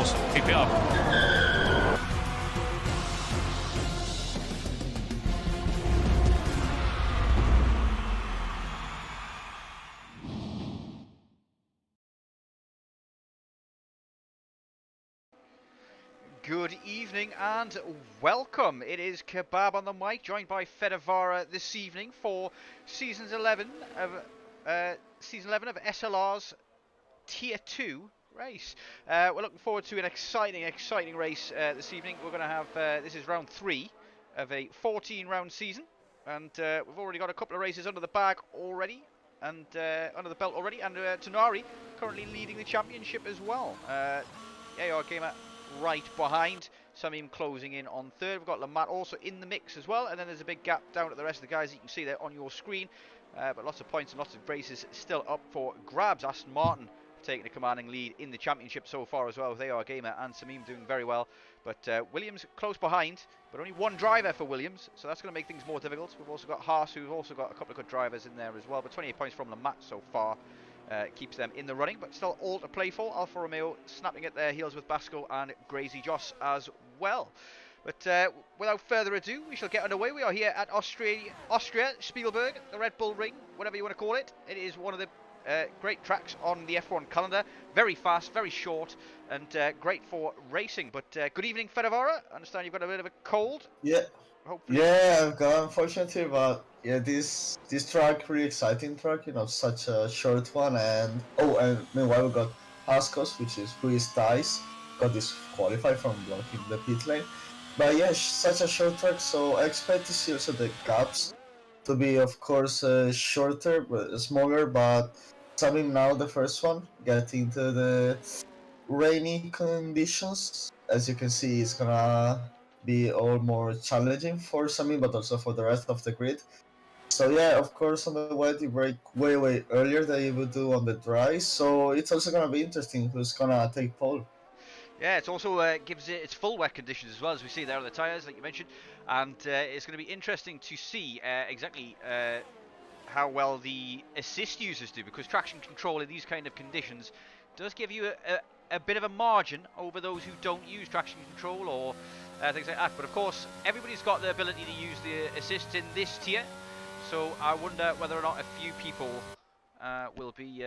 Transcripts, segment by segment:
Awesome. Keep it up. Good evening and welcome. It is Kebab on the mic, joined by Fedavara this evening for season 11 of SLR's Tier 2 race. We're looking forward to an exciting race this evening. We're going to have this is round 3 of a 14-round season, and we've already got a couple of races under the bag already, and under the belt already. And Tonari currently leading the championship as well. AR Gamer right behind, Samim closing in on third. We've got Lamat also in the mix as well, and then there's a big gap down at the rest of the guys you can see there on your screen, but lots of points and lots of races still up for grabs. Aston Martin taking a commanding lead in the championship so far as well, with AR Gamer and Samim doing very well, but Williams close behind, but only one driver for Williams, so that's going to make things more difficult. We've also got Haas, who've also got a couple of good drivers in there as well, but 28 points from Lamat so far. Keeps them in the running, but still all to play for. Alfa Romeo snapping at their heels with Basco and Grazy Joss as well. But without further ado, we shall get underway. We are here at Austria, Spielberg, the Red Bull Ring, whatever you want to call it. It is one of the great tracks on the F1 calendar. Very fast, very short, and great for racing. But good evening, Fedavara. I understand you've got a bit of a cold. Yeah. Hopefully. Yeah, I've got unfortunately, but yeah, this track, really exciting track, you know, such a short one, and meanwhile we got Haskos, which is Prix ties, got disqualified from blocking the pit lane. But yeah, such a short track, so I expect to see also the gaps to be, of course, shorter, but smaller, but Samim now the first one, getting to the rainy conditions. As you can see, it's gonna be all more challenging for Samim, but also for the rest of the grid. So yeah, of course, on the wet you break way earlier than you would do on the dry. So it's also gonna be interesting who's gonna take pole. Yeah, it also gives it its full wet conditions as well, as we see there on the tyres, like you mentioned, and it's going to be interesting to see exactly how well the assist users do, because traction control in these kind of conditions does give you a bit of a margin over those who don't use traction control or things like that. But of course, everybody's got the ability to use the assists in this tier, so I wonder whether or not a few people will be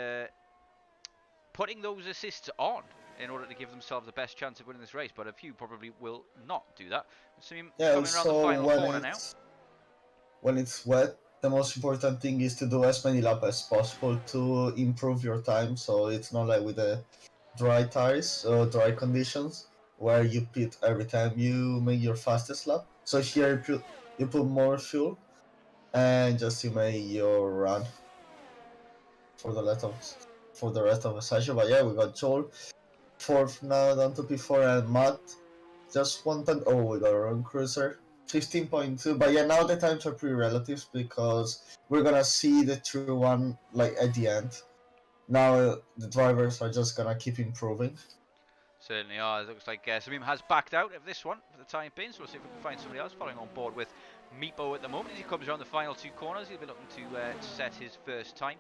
putting those assists on in order to give themselves the best chance of winning this race, but a few probably will not do that. So Yeah, coming around the final corner now. When it's wet, the most important thing is to do as many laps as possible to improve your time, so it's not like with the dry tires or dry conditions where you pit every time you make your fastest lap. So here you put more fuel and just you make your run for the rest of the session. But yeah, we got Joel fourth now down to P4, and Matt just 1 10. Oh, we got a run cruiser 15.2. But yeah, now the times are pretty relative because we're gonna see the true one like at the end. Now the drivers are just gonna keep improving. Certainly are. It looks like Samim has backed out of this one for the time being, so we'll see if we can find somebody else following on board with Meepo at the moment. As he comes around the final 2 corners, he'll be looking to set his first time.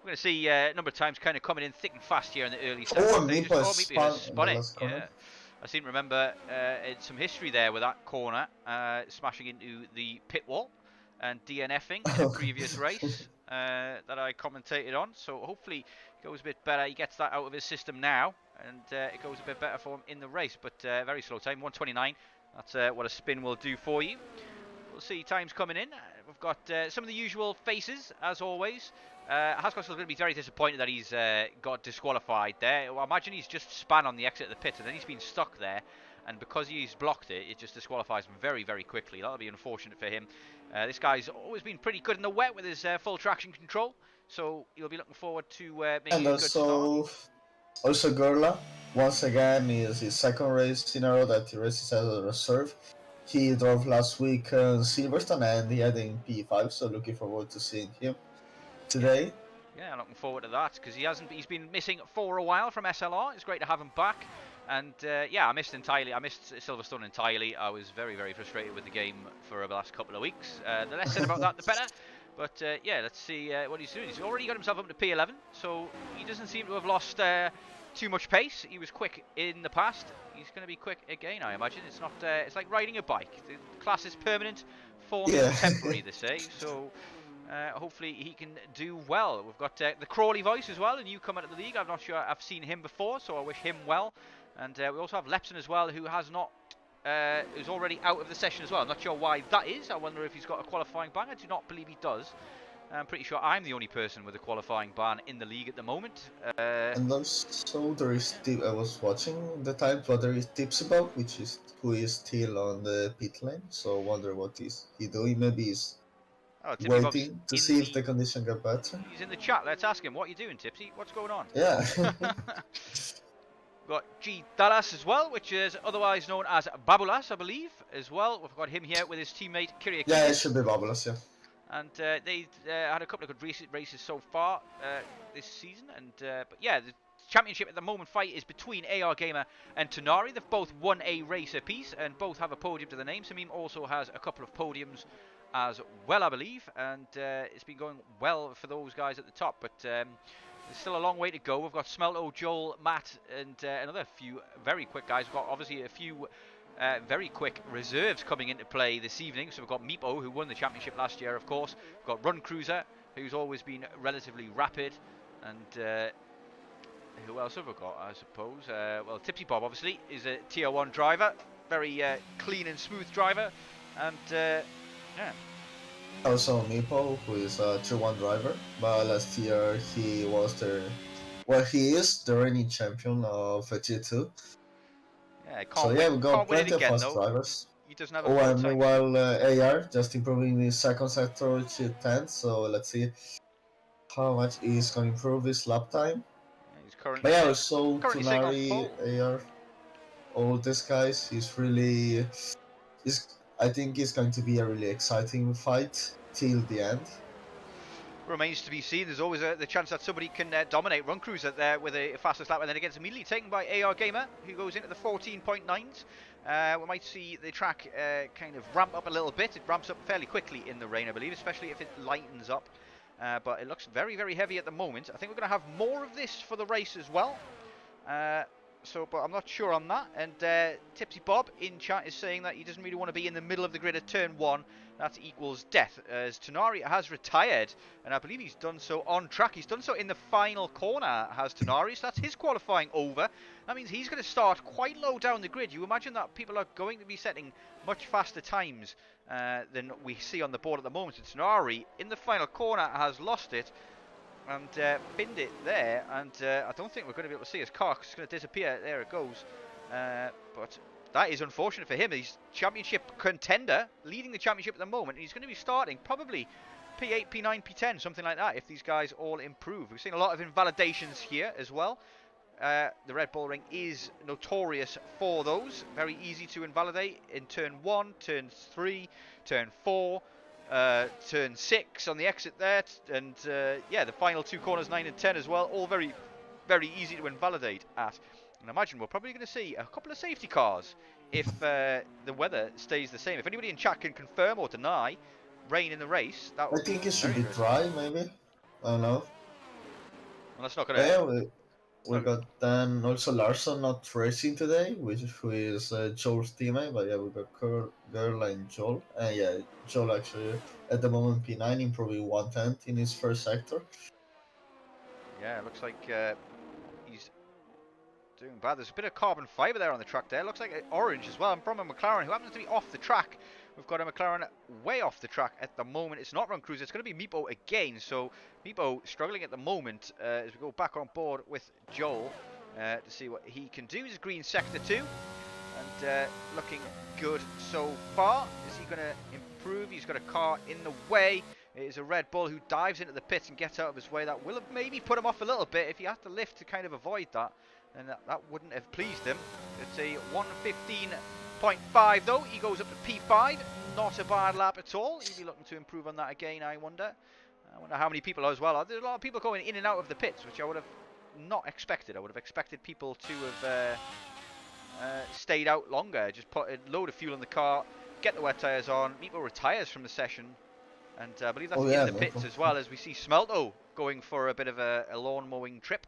We're going to see a number of times kind of coming in thick and fast here in the early stages. Meepo has spun it. Yeah. I seem to remember some history there with that corner, smashing into the pit wall and DNFing in a previous race that I commentated on. So hopefully it goes a bit better. He gets that out of his system now, and it goes a bit better for him in the race. But very slow time, 1:29. That's what a spin will do for you. We'll see times coming in. We've got some of the usual faces, as always. Haskos is going to be very disappointed that he's got disqualified there. Well, I imagine he's just span on the exit of the pit, and then he's been stuck there. And because he's blocked it, it just disqualifies him very quickly. That'll be unfortunate for him. This guy's always been pretty good in the wet with his full traction control, so he'll be looking forward to making a good start. Also, Gerla, once again, is his second race in a row that he races as a reserve. He drove last week in Silverstone and he had in P5, so looking forward to seeing him today. Yeah, looking forward to that, because he's been missing for a while from SLR. It's great to have him back. And yeah, I missed Silverstone entirely. I was very frustrated with the game for the last couple of weeks. The less said about that, the better. But yeah, let's see what he's doing. He's already got himself up to P11, so he doesn't seem to have lost too much pace. He was quick in the past. He's going to be quick again, I imagine. It's not. It's like riding a bike. The class is permanent, form Yeah. is temporary, they say. So hopefully he can do well. We've got the Crawley voice as well, a newcomer to the league. I'm not sure I've seen him before, so I wish him well. And we also have Lepson as well, who has not. Who's already out of the session as well. I'm not sure why that is. I wonder if he's got a qualifying ban. I do not believe he does. I'm pretty sure I'm the only person with a qualifying ban in the league at the moment. And also there is I was watching the time, but there is tips about who is still on the pit lane. So I wonder what is he doing. Maybe he's Tipsy Bob's waiting to see if the condition get better. He's in the chat. Let's ask him. What are you doing, Tipsy? What's going on? Yeah. We've got G Dallas as well, which is otherwise known as Babulas, I believe, as well. We've got him here with his teammate Kyriakidis. Yeah, it should be Babulas, yeah. And they had a couple of good races so far this season. And but yeah, the championship at the moment fight is between AR Gamer and Tonari. They've both won a race apiece and both have a podium to their name. Samim also has a couple of podiums as well, I believe. And it's been going well for those guys at the top. But there's still a long way to go. We've got Smelto, Joel, Matt, and another few very quick guys. We've got obviously a few very quick reserves coming into play this evening. So we've got Meepo, who won the championship last year, of course. We've got Run Cruiser, who's always been relatively rapid. And who else have we got, I suppose? Well, Tipsy Bob, obviously, is a Tier 1 driver. Very clean and smooth driver. And, yeah. Also Meepo, who is a Tier 1 driver, but last year he was he is the reigning champion of Tier 2. Yeah, So yeah, we got plenty of fast drivers. He doesn't have Oh, a and meanwhile AR just improving his second sector Tier 10, so let's see how much he's going to improve his lap time. Yeah, he's currently, but yeah, also currently Tonari, AR, all these guys, I think it's going to be a really exciting fight till the end. Remains to be seen. There's always the chance that somebody can dominate Run Cruiser there with a fastest lap, and then it gets immediately taken by AR Gamer, who goes into the 14.9s. We might see the track kind of ramp up a little bit. It ramps up fairly quickly in the rain, I believe, especially if it lightens up. But it looks very, very heavy at the moment. I think we're going to have more of this for the race as well. But I'm not sure on that. And Tipsy Bob in chat is saying that he doesn't really want to be in the middle of the grid at turn 1. That equals death, as Tonari has retired, and I believe he's done so on track. He's done so in the final corner, has Tonari, so that's his qualifying over. That means he's going to start quite low down the grid. You imagine that people are going to be setting much faster times than we see on the board at the moment. And Tonari, in the final corner, has lost it and binned it there, and I don't think we're going to be able to see his car. It's going to disappear. There it goes. But that is unfortunate for him. He's championship contender, leading the championship at the moment, and he's going to be starting probably P8, P9, P10, something like that, if these guys all improve. We've seen a lot of invalidations here as well. The Red Bull Ring is notorious for those. Very easy to invalidate in turn 1, turn 3, turn 4, turn 6 on the exit there, and yeah, the final 2 corners, 9 and 10 as well, all very, very easy to invalidate at. And I imagine we're probably going to see a couple of safety cars if the weather stays the same. If anybody in chat can confirm or deny rain in the race, that would I think it should be dry, maybe. I don't know. Well, that's not going to... Yeah, we got then also Larson not racing today, who is Joel's teammate, but yeah, we got Gerla and Joel. And yeah, Joel actually at the moment P9, improving 1/10 in his first sector. Yeah, it looks like he's doing bad. There's a bit of carbon fibre there on the track there. Looks like orange as well. I'm from a McLaren who happens to be off the track. We've got a McLaren way off the track at the moment. It's not Run Cruiser. It's going to be Meepo again. So Meepo struggling at the moment as we go back on board with Joel to see what he can do. He's green sector 2 and looking good so far. Is he going to improve? He's got a car in the way. It is a Red Bull who dives into the pits and gets out of his way. That will have maybe put him off a little bit. If he had to lift to kind of avoid that, then that wouldn't have pleased him. It's a 1:15.5 though. He goes up to P5. Not a bad lap at all. He'd be looking to improve on that again, I wonder. I wonder how many people as well. There's a lot of people going in and out of the pits, which I would have not expected. I would have expected people to have stayed out longer. Just put a load of fuel in the car, get the wet tyres on. Meepo retires from the session. And I believe that's in the pits as well, as we see Smelto going for a bit of a lawn mowing trip.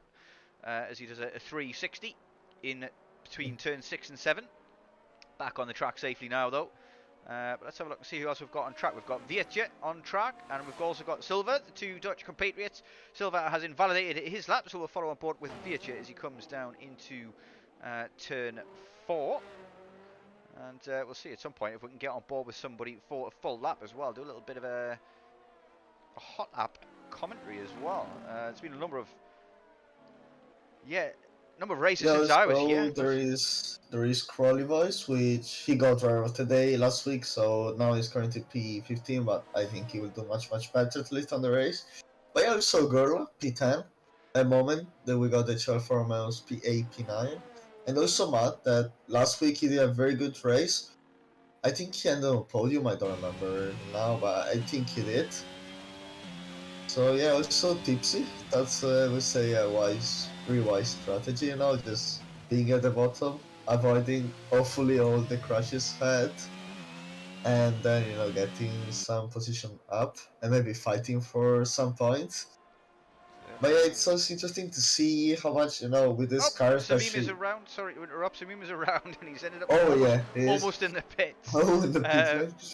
as he does a 360 in between turn 6 and 7. Back on the track safely now, though. But let's have a look and see who else we've got on track. We've got Vietje on track, and we've also got Silver, the two Dutch compatriots. Silver has invalidated his lap, so we'll follow on board with Vietje as he comes down into turn 4. And we'll see at some point if we can get on board with somebody for a full lap as well. Do a little bit of a hot lap commentary as well. It's been a number of races since I was here. There is Crawley Voice, which he got driver of the day last week, so now he's currently P15, but I think he will do much better at least on the race. But yeah, also Gurla, P10 at the moment. Then we got the Alfa Romeo's P8, P9. And also Matt, that last week he did a very good race. I think he ended on podium, I don't remember now, but I think he did. So yeah, also Tipsy. That's I would say a very wise strategy, you know, just being at the bottom, avoiding hopefully all the crashes had, and then, you know, getting some position up and maybe fighting for some points. But yeah, it's also interesting to see how much, you know, with this car, especially... Samim is around, sorry to interrupt, Samim is around, and he's ended up almost in the pits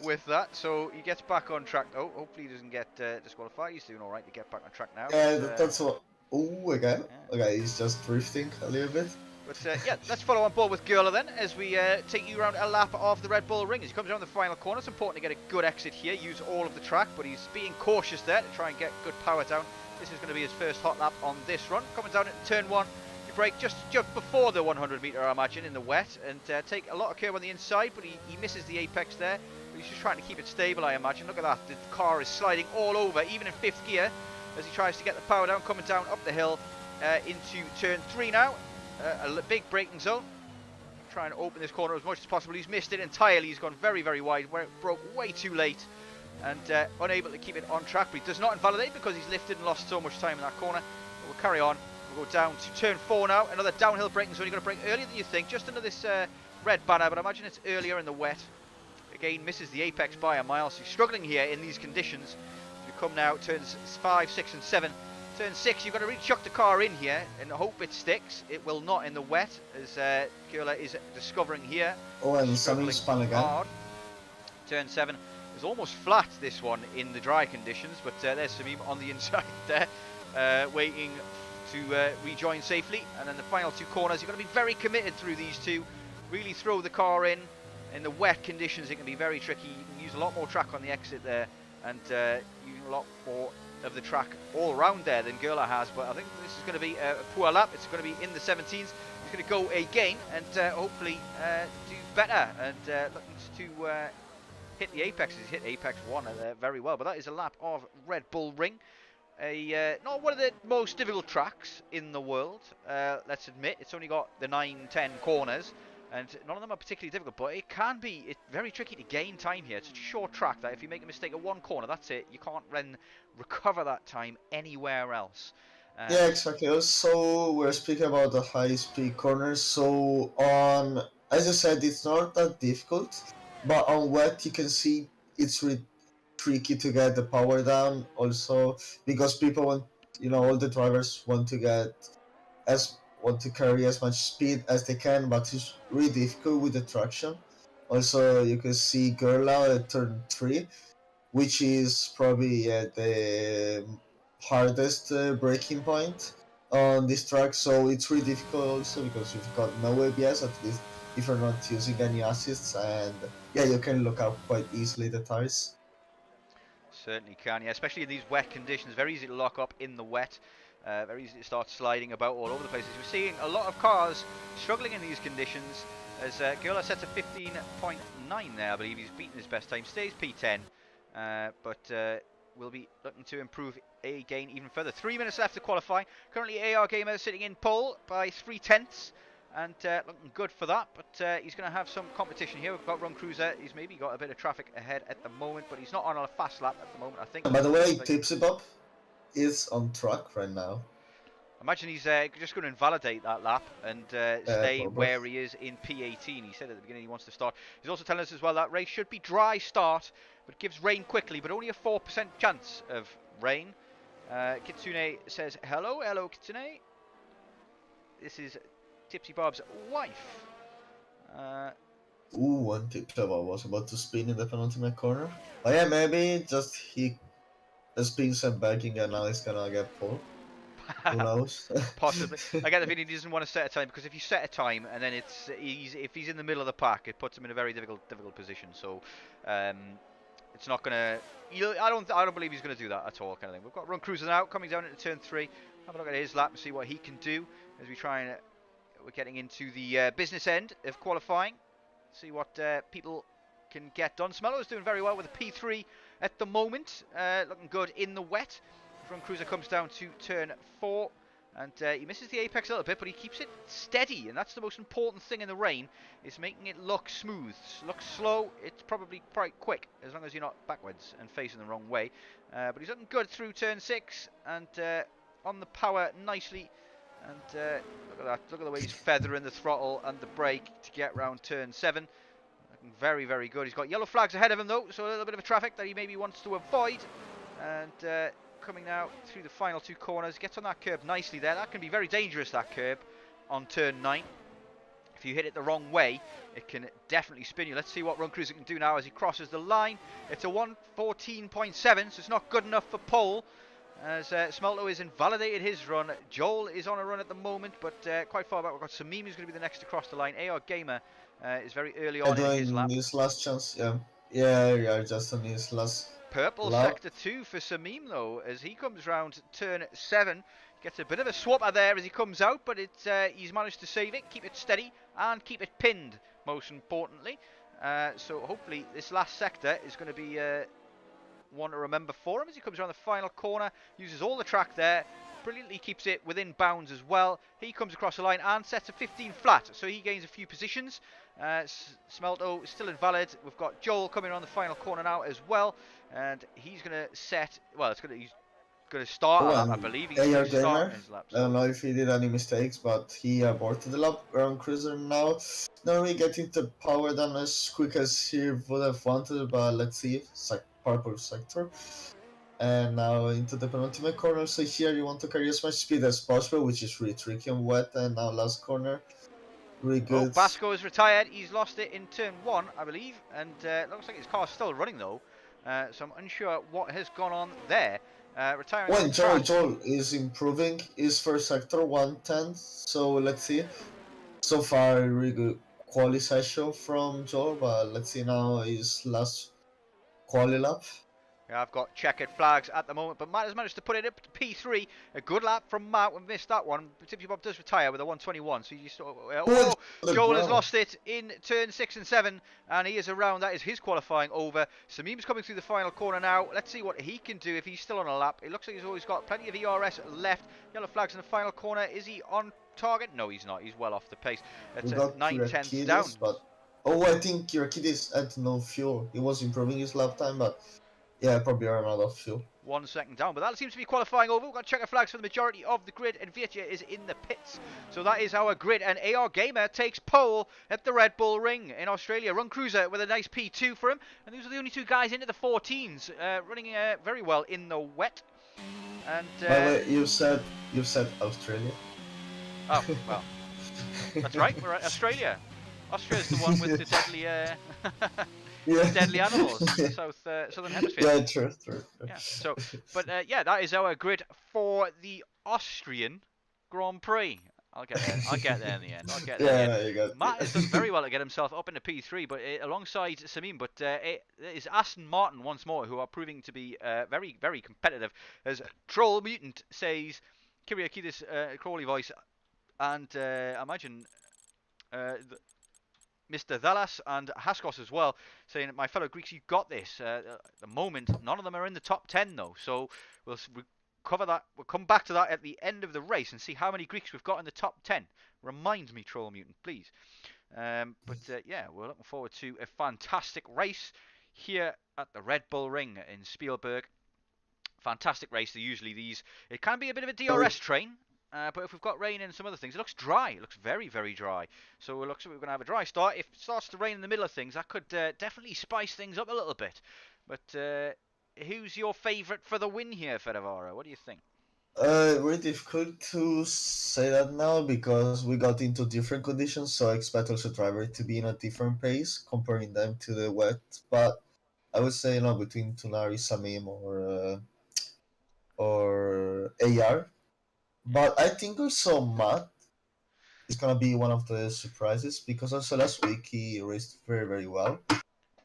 with that, so he gets back on track. Oh, hopefully he doesn't get disqualified. He's doing alright to get back on track now. Yeah, that's what... Oh, again? Yeah. Okay, he's just drifting a little bit. But yeah, let's follow on board with Gurla then, as we take you around a lap of the Red Bull Ring. As he comes around the final corner, it's important to get a good exit here, use all of the track, but he's being cautious there to try and get good power down. This is going to be his first hot lap on this run. Coming down at turn 1, you brake just before the 100 metre, I imagine, in the wet, and take a lot of curve on the inside, but he misses the apex there. But he's just trying to keep it stable, I imagine. Look at that, the car is sliding all over, even in 5th gear, as he tries to get the power down, coming down up the hill into turn 3 now. A big braking zone. Trying to open this corner as much as possible. He's missed it entirely. He's gone very, very wide, where it broke way too late, and unable to keep it on track. But he does not invalidate because he's lifted and lost so much time in that corner. But we'll carry on. We'll go down to turn 4 now. Another downhill braking zone. You're going to brake earlier than you think, just under this red banner, but I imagine it's earlier in the wet. Again, misses the apex by a mile, so he's struggling here in these conditions. You come now, turns 5, 6 and 7. Turn 6, you've got to really chuck the car in here and hope it sticks. It will not in the wet, as Gurla is discovering here. Oh, and Samim spun again. Hard. Turn 7 is almost flat, this one, in the dry conditions, but there's Samim on the inside there, waiting to rejoin safely. And then the final 2 corners, you've got to be very committed through these 2. Really throw the car in. In the wet conditions, it can be very tricky. You can use a lot more track on the exit there, and using a lot more of the track all around there than Gurla has. But I think this is going to be a poor lap. It's going to be in the 17s. He's going to go again and hopefully do better, and looking to hit the apexes. He's hit apex 1 very well, but that is a lap of Red Bull Ring. Not one of the most difficult tracks in the world, let's admit. It's only got the 9-10 corners, and none of them are particularly difficult, but it can be very tricky to gain time here. It's a short track that if you make a mistake at one corner, that's it. You can't then recover that time anywhere else. Yeah, exactly. Also, we're speaking about the high-speed corners, so on, as I said, it's not that difficult, but on wet you can see it's really tricky to get the power down, also because people want, you know, all the drivers want to carry as much speed as they can, but it's really difficult with the traction. Also, you can see Gurla at turn 3, which is probably the hardest braking point on this track, so it's really difficult also because you've got no ABS, at least if you're not using any assists, and yeah, you can look up quite easily the tires. Certainly can, yeah, especially in these wet conditions. Very easy to lock up in the wet. Very easy to start sliding about all over the places. We're seeing a lot of cars struggling in these conditions, as Gurla sets a 15.9 there. I believe he's beaten his best time, stays P10, but will be looking to improve again even further. 3 minutes left to qualify. Currently AR Gamer sitting in pole by 3/10, and looking good for that, but he's going to have some competition here. We've got Run Cruiser. He's maybe got a bit of traffic ahead at the moment, but he's not on a fast lap at the moment, I think. By the way, Tipsy Bob is on track right now. Imagine he's just going to invalidate that lap and stay where he is in P18. He said at the beginning he wants to start. He's also telling us as well that race should be dry start, but gives rain quickly, but only a 4% chance of rain. Kitsune says hello. Hello, Kitsune. this is Tipsy Bob's wife. Ooh, one tip Bob was about to spin in the penultimate corner. Oh yeah, maybe just he spins and backing and now he's gonna get pulled. Who knows? Possibly. I get the feeling he doesn't want to set a time, because if you set a time and then if he's in the middle of the pack, it puts him in a very difficult position. So it's not gonna. I don't believe he's gonna do that at all, kind of thing. We've got Run Cruiser now coming down into turn 3. Have a look at his lap and see what he can do as we try and we're getting into the business end of qualifying. See what people can get done. Smello is doing very well with a P3 at the moment, looking good in the wet. Run Cruiser comes down to turn 4, and he misses the apex a little bit, but he keeps it steady, and that's the most important thing in the rain, is making it look smooth. Looks slow, it's probably quite quick, as long as you're not backwards and facing the wrong way. But he's looking good through turn 6, and on the power nicely. And look at that, look at the way he's feathering the throttle and the brake to get round turn 7. Looking very, very good. He's got yellow flags ahead of him though, so a little bit of traffic that he maybe wants to avoid. And coming now through the final 2 corners, gets on that curb nicely there. That can be very dangerous, that curb on turn 9. If you hit it the wrong way, it can definitely spin you. Let's see what Run Cruiser can do now as he crosses the line. It's a 1:14.7, so it's not good enough for pole, as Smelto has invalidated his run. Joel is on a run at the moment, but quite far back. We've got Samim, who's going to be the next to cross the line. AR Gamer is very early on in his lap. His last chance, yeah, just on his last Purple lap. sector 2 for Samim though, as he comes round turn 7. Gets a bit of a swapper there as he comes out, but he's managed to save it, keep it steady, and keep it pinned, most importantly. So hopefully this last sector is going to be one to remember for him as he comes around the final corner. Uses all the track there, brilliantly keeps it within bounds as well. He comes across the line and sets a 15 flat, so he gains a few positions. Smelto is still invalid. We've got Joel coming on the final corner now as well, and he's going to set, well, he's going to start a lap, I believe. He's going to start his lap. I don't know if he did any mistakes, but he aborted the lap. Run Cruiser now. Not really getting the power down as quick as he would have wanted, but let's see. Purple sector. And now into the penultimate corner. So here you want to carry as much speed as possible, which is really tricky and wet. And now last corner. Really good. Oh, Basco is retired. He's lost it in turn 1, I believe. And looks like his car's still running though. So I'm unsure what has gone on there. Retiring. Well, Joel is improving his first sector 110. So let's see. So far, really good quali session from Joel, but let's see now his last quali lap. Yeah, I've got checkered flags at the moment, but Matt has managed to put it up to P3. A good lap from Matt. We missed that one. Tipsy Bob does retire with a 121, so you just Joel has lost it in turn 6 and 7, and he is around. That is his qualifying over. Samim's coming through the final corner now. Let's see what he can do if he's still on a lap. It looks like he's always got plenty of ERS left. Yellow flags in the final corner. Is he on target? No, he's not. He's well off the pace. That's 9/10 down. But I think Kirakidis had no fuel. He was improving his lap time, but yeah, probably ran out of fuel. 1 second down, but that seems to be qualifying over. We've got checker flags for the majority of the grid, and Vietja is in the pits. So that is our grid, and AR Gamer takes pole at the Red Bull Ring in Australia. Run Cruiser with a nice P2 for him, and these are the only 2 guys into the 14s, running very well in the wet. And by the way, you said Australia. Oh well, that's right. We're at Australia. Australia's the one with the deadly. Deadly animals in the southern hemisphere. Yeah, true. Yeah. So, but yeah, that is our grid for the Austrian Grand Prix. I'll get there in the end. I'll get there. Yeah, you got Matt has done very well to get himself up into P3, but alongside Samim. But it is Aston Martin once more who are proving to be very, very competitive. As Troll Mutant says, Kyriakidis Crawley voice, and I imagine. Mr. Dallas and Haskos as well, saying, my fellow Greeks, you got this. At the moment, none of them are in the top 10 though, so we'll cover that. We'll come back to that at the end of the race and see how many Greeks we've got in the top 10. Remind me, Troll Mutant, please. But yeah, we're looking forward to a fantastic race here at the Red Bull Ring in Spielberg. Fantastic race. Usually these, it can be a bit of a DRS train. But if we've got rain and some other things, it looks dry. It looks very, very dry. So it looks like we're going to have a dry start. If it starts to rain in the middle of things, that could definitely spice things up a little bit. But who's your favourite for the win here, Fedavara? What do you think? Very difficult to say that now because we got into different conditions, so I expect also driver to be in a different pace comparing them to the wet. But I would say, between Tunari, Samim, or AR. But I think also Matt is gonna be one of the surprises because also last week he raced very well.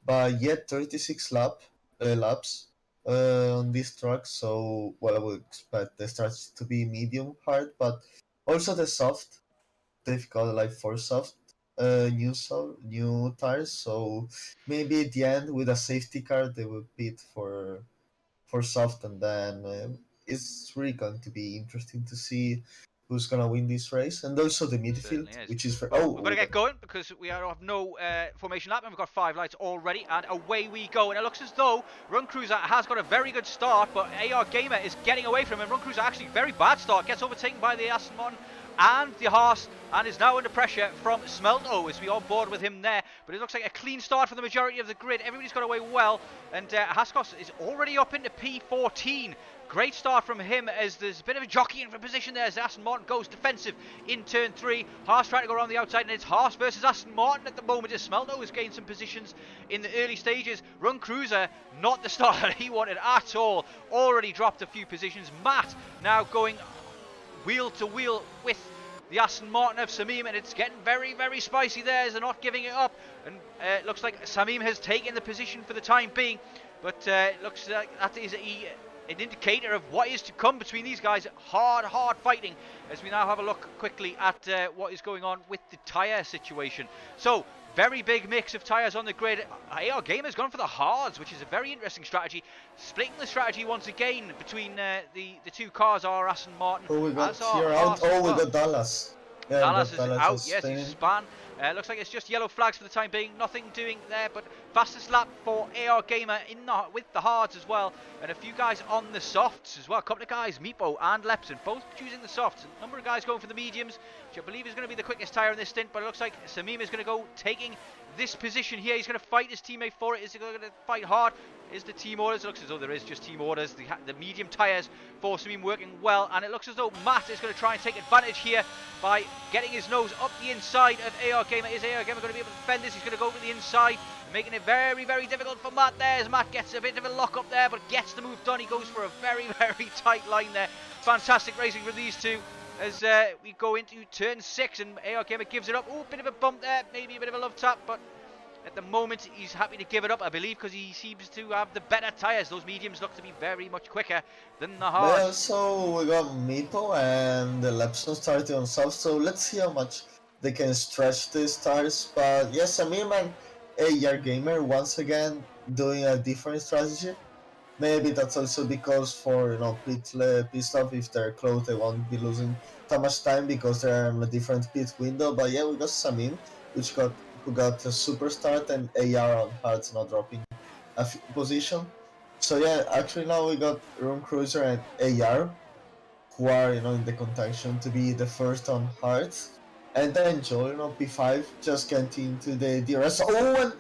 But yet 36 laps on this track, so well I would expect the starts to be medium hard, but also the soft. They've got like four soft new tires, so maybe at the end with a safety car they will pit for soft, and then it's really going to be interesting to see who's gonna win this race, and also the midfield, Certainly is. which is for Well, we've got to get going because we have no formation lap and we've got 5 lights already, and away we go. And it looks as though Run Cruiser has got a very good start, but AR Gamer is getting away from him. Run Cruiser actually very bad start, gets overtaken by the Aston Martin and the Haas, and is now under pressure from Smelto as we on board with him there. But it looks like a clean start for the majority of the grid. Everybody's got away well, and Haskos is already up into P14. Great start from him as there's a bit of a jockeying for position there as Aston Martin goes defensive in turn 3. Haas trying to go around the outside, and it's Haas versus Aston Martin at the moment as Smelto has gained some positions in the early stages. Run Cruiser, not the start that he wanted at all, already dropped a few positions. Matt now going wheel to wheel with the Aston Martin of Samim, and it's getting very spicy there as they're not giving it up, and it looks like Samim has taken the position for the time being, but it looks like that is an indicator of what is to come between these guys. Hard fighting as we now have a look quickly at what is going on with the tyre situation. So very big mix of tyres on the grid. AR Gamer's gone for the hards, which is a very interesting strategy. Splitting the strategy once again between the two cars are Aston Martin. Oh, we got here out. Oh, we got Dallas. Yeah, Dallas is out, yes, staying. he's spun. Looks like it's just yellow flags for the time being, nothing doing there, but fastest lap for AR Gamer with the hards as well, and a few guys on the softs as well. A couple of guys, Meepo and Lepson, both choosing the softs. A number of guys going for the mediums, which I believe is going to be the quickest tyre in this stint, but it looks like Samim is going to go taking this position here. He's going to fight his teammate for it. Is he going to fight hard? Is the team orders? It looks as though there is just team orders. The medium tyres for Samim working well, and it looks as though Matt is going to try and take advantage here by getting his nose up the inside of AR Gamer. Is AR Gamer going to be able to defend this? He's going to go over the inside, making it very difficult for Matt there as Matt gets a bit of a lock up there, but gets the move done. He goes for a very tight line there. Fantastic racing for these two as we go into turn 6, and AR Gamer gives it up. Oh, bit of a bump there, maybe a bit of a love tap, but at the moment he's happy to give it up, I believe, because he seems to have the better tyres. Those mediums look to be very much quicker than the hards. Well, so we got Meepo and the Lepson starting on soft, so let's see how much they can stretch these tires. But yes, Samim and AR Gamer once again doing a different strategy. Maybe that's also because for pit stop, if they're close they won't be losing that much time because they're in a different pit window. But yeah, we got Samim, who got a super start, and AR on hards not dropping a position. So yeah, actually now we got Run Cruiser and AR, who are in the contention to be the first on hards, and then Joel, P5 just getting into the DRS. Oh, and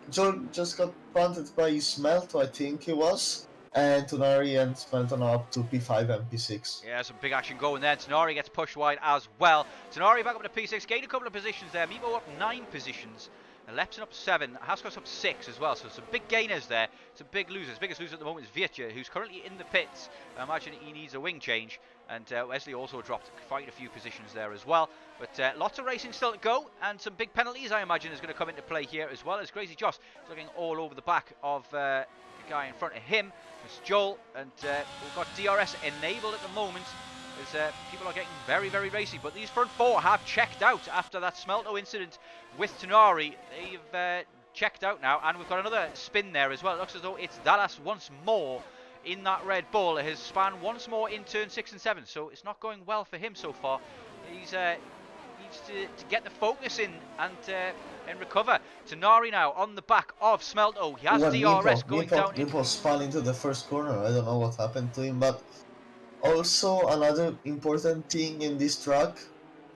Joel just got planted by Smelto, I think it was. And Tunari and Smelto now up to P5 and P6. Yeah, some big action going there. Tunari gets pushed wide as well. Tunari back up to P6, gained a couple of positions there. Meepo up 9 positions. And Lepson up 7. Haskos up 6 as well. So some big gainers there. Some big losers. Biggest loser at the moment is Virtue, who's currently in the pits. I imagine he needs a wing change. And Wesley also dropped quite a few positions there as well. But lots of racing still to go. And some big penalties, I imagine, is going to come into play here as well. As Crazy Joss is looking all over the back of the guy in front of him. It's Joel, and we've got DRS enabled at the moment as people are getting very racy, but these front 4 have checked out after that Smelto incident with Tunari. They've checked out now, and we've got another spin there as well. It looks as though it's Dallas once more in that Red Bull. His span once more in turn 6 and 7, so it's not going well for him so far. He's needs to get the focus in and recover. Tunari now on the back of Smelto. He has DRS going down. Meepo spun into the first corner. I don't know what happened to him, but also another important thing in this track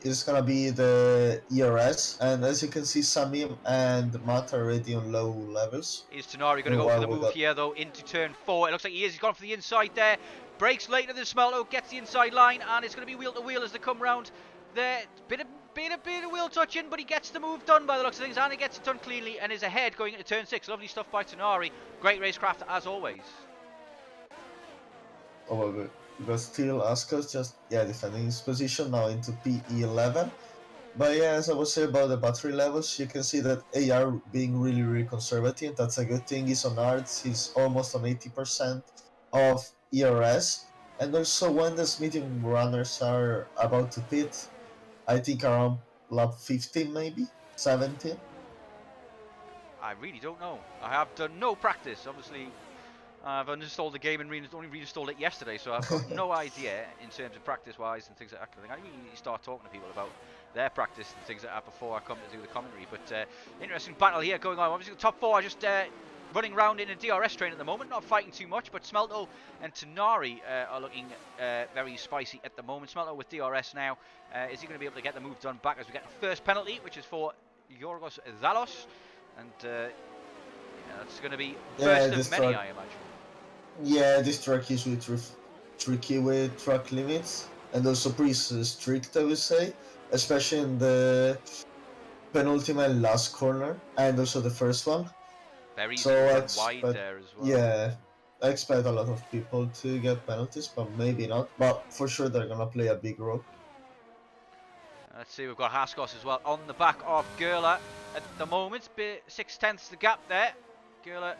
is gonna be the ERS, and as you can see, Samim and Matt are already on low levels. Is Tenari going to go for the move here though into turn 4? It looks like he is. He's gone for the inside there. Breaks later than Smelto, gets the inside line, and it's going to be wheel to wheel as they come round. There, bit of wheel touching, but he gets the move done by the looks of things, and he gets it done cleanly and is ahead going into turn 6. Lovely stuff by Tenari. Great racecraft as always. Oh, but still Ascos just defending his position now into P11. But yeah, as I was saying about the battery levels, you can see that AR being really conservative. That's a good thing. He's on arts. He's almost on 80% of ERS. And also when the medium runners are about to pit, I think around lap 15 maybe, 17. I really don't know. I have done no practice. Obviously, I've uninstalled the game and only reinstalled it yesterday, so I've got no idea in terms of practice-wise and things like that. I really need to start talking to people about their practice and things like that before I come to do the commentary. But interesting battle here going on. Obviously, the top 4 are just running around in a DRS train at the moment, not fighting too much. But Smelto and Tenari are looking very spicy at the moment. Smelto with DRS now. Is he going to be able to get the move done back as we get the first penalty, which is for Yorgos Zalos? And that's going to be first of many, I imagine. Yeah, this track is really tricky with track limits, and also pretty strict, I would say, especially in the penultimate last corner, and also the first one. Very wide there as well. Yeah, I expect a lot of people to get penalties, but maybe not. But for sure, they're gonna play a big role. Let's see, we've got Haskos as well on the back of Gerla at the moment. 6/10 the gap there. Gerla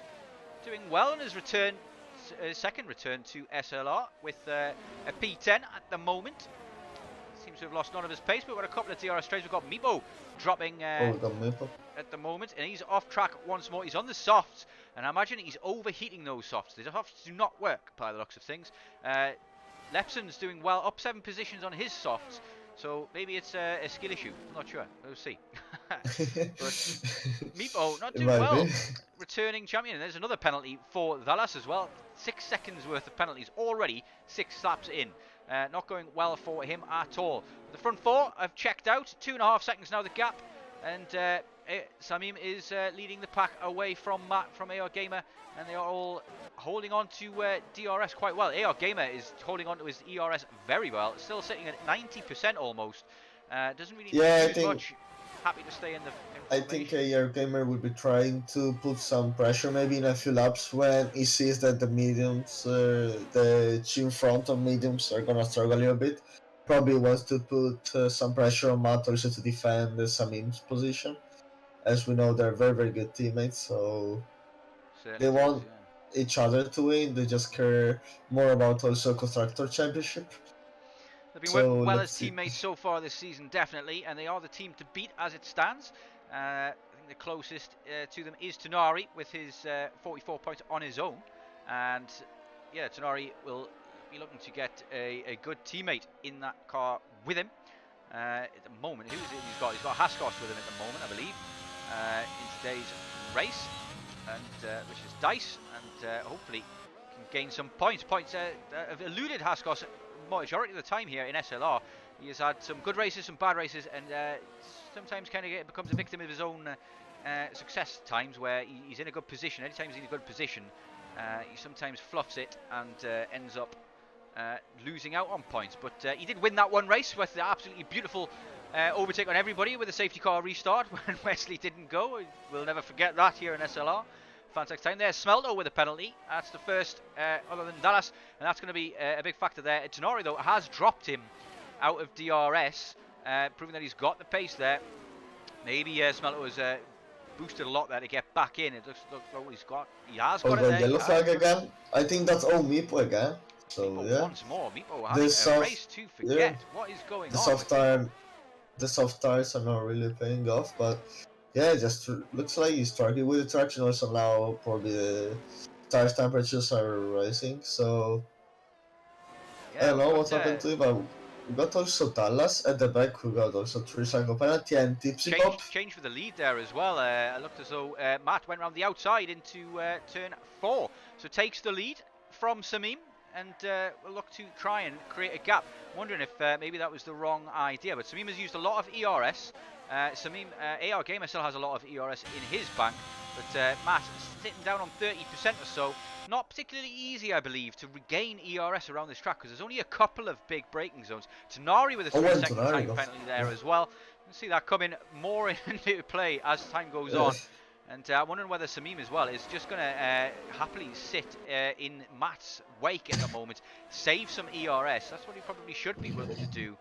doing well in his return. Second return to SLR with a P10 at the moment. Seems to have lost none of his pace, but we've got a couple of DRS trains. We've got Meepo dropping at the moment, and he's off track once more. He's on the softs, and I imagine he's overheating those softs. The softs do not work by the looks of things. Lepson's doing well, up 7 positions on his softs, so maybe it's a skill issue. I'm not sure. We'll see. But Meepo not doing well. Returning champion. And there's another penalty for Zalas as well. 6 seconds worth of penalties already, 6 laps in. Not going well for him at all. The front 4 have checked out. 2.5 seconds now the gap. And Samim is leading the pack away from Matt from AR Gamer. And they are all holding on to DRS quite well. AR Gamer is holding on to his ERS very well. Still sitting at 90% almost. Doesn't really need to do much. Happy to stay in the I think AR Gamer will be trying to put some pressure maybe in a few laps when he sees that the mediums, the team front of mediums are gonna struggle a little bit. Probably wants to put some pressure on Matt also to defend Samim's position. As we know, they're very good teammates, so they want each other to win. They just care more about also Constructor Championship. They've been working well as teammates so far this season, definitely, and they are the team to beat as it stands. I think the closest to them is Tenari with his 44 points on his own, and yeah, Tenari will be looking to get a good teammate in that car with him at the moment. Who's it? He's got Haskos with him at the moment, I believe, in today's race, and which is Dice, and hopefully can gain some points. Points have eluded Haskos majority of the time here in SLR. He has had some good races, some bad races, and sometimes kind of becomes a victim of his own success times where he's in a good position. Anytime he's in a good position, he sometimes fluffs it and ends up losing out on points. But he did win that one race with the absolutely beautiful overtake on everybody with a safety car restart when Wesley didn't go. We'll never forget that here in SLR. Fantastic time. There's Smelto with a penalty. That's the first other than Dallas, and that's going to be a big factor there. Tenari, though, has dropped him out of DRS, proving that he's got the pace there. Maybe Smelto has boosted a lot there to get back in. It looks like he has got it there. Yellow flag again. I think that's all Meepo again. So Meepo yeah. Once more. Meepo has a race to forget. What is going on? The soft tires are not really paying off, but yeah, it just looks like he's struggling with the traction. Also now probably the tire temperatures are rising, so I don't know what happened to him, but we got also Dallas at the back, who got also 3-cycle penalty, and Tipsy Pop. Change for the lead there as well. It looked as though Matt went around the outside into turn 4, so takes the lead from Samim. and we'll look to try and create a gap. Wondering if maybe that was the wrong idea, but Samim has used a lot of ERS. Samim, AR Gamer still has a lot of ERS in his bank, but Matt sitting down on 30% or so. Not particularly easy, I believe, to regain ERS around this track because there's only a couple of big braking zones. Tonari with a 3-second time penalty there as well. You can see that coming more into play as time goes on. And I'm wondering whether Samim as well is just going to happily sit in Matt's wake at the moment, save some ERS. That's what he probably should be looking to do.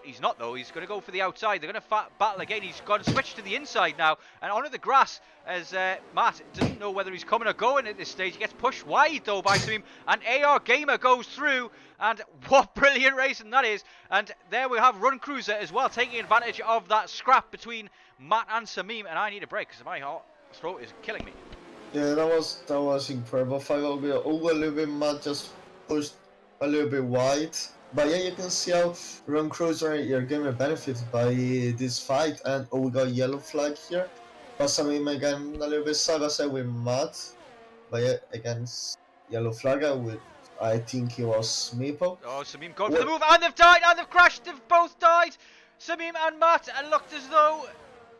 He's not though, he's going to go for the outside. They're going to battle again. He's got to switch to the inside now and onto the grass as Matt doesn't know whether he's coming or going at this stage. He gets pushed wide though by Samim, and AR Gamer goes through, and what brilliant racing that is. And there we have Run Cruiser as well, taking advantage of that scrap between Matt and Samim. And I need a break because my throat is killing me. Yeah, that was incredible. 5 a little bit. Matt just pushed a little bit wide. But yeah, you can see how Run Cruiser and your gamer benefits by this fight, and we got yellow flag here. But Samim again a little bit side by side with Matt. But yeah, against yellow flag with, I think it was Meepo. Oh, Samim going for the move, and they've died, and they've crashed, they've both died. Samim and Matt, and looked as though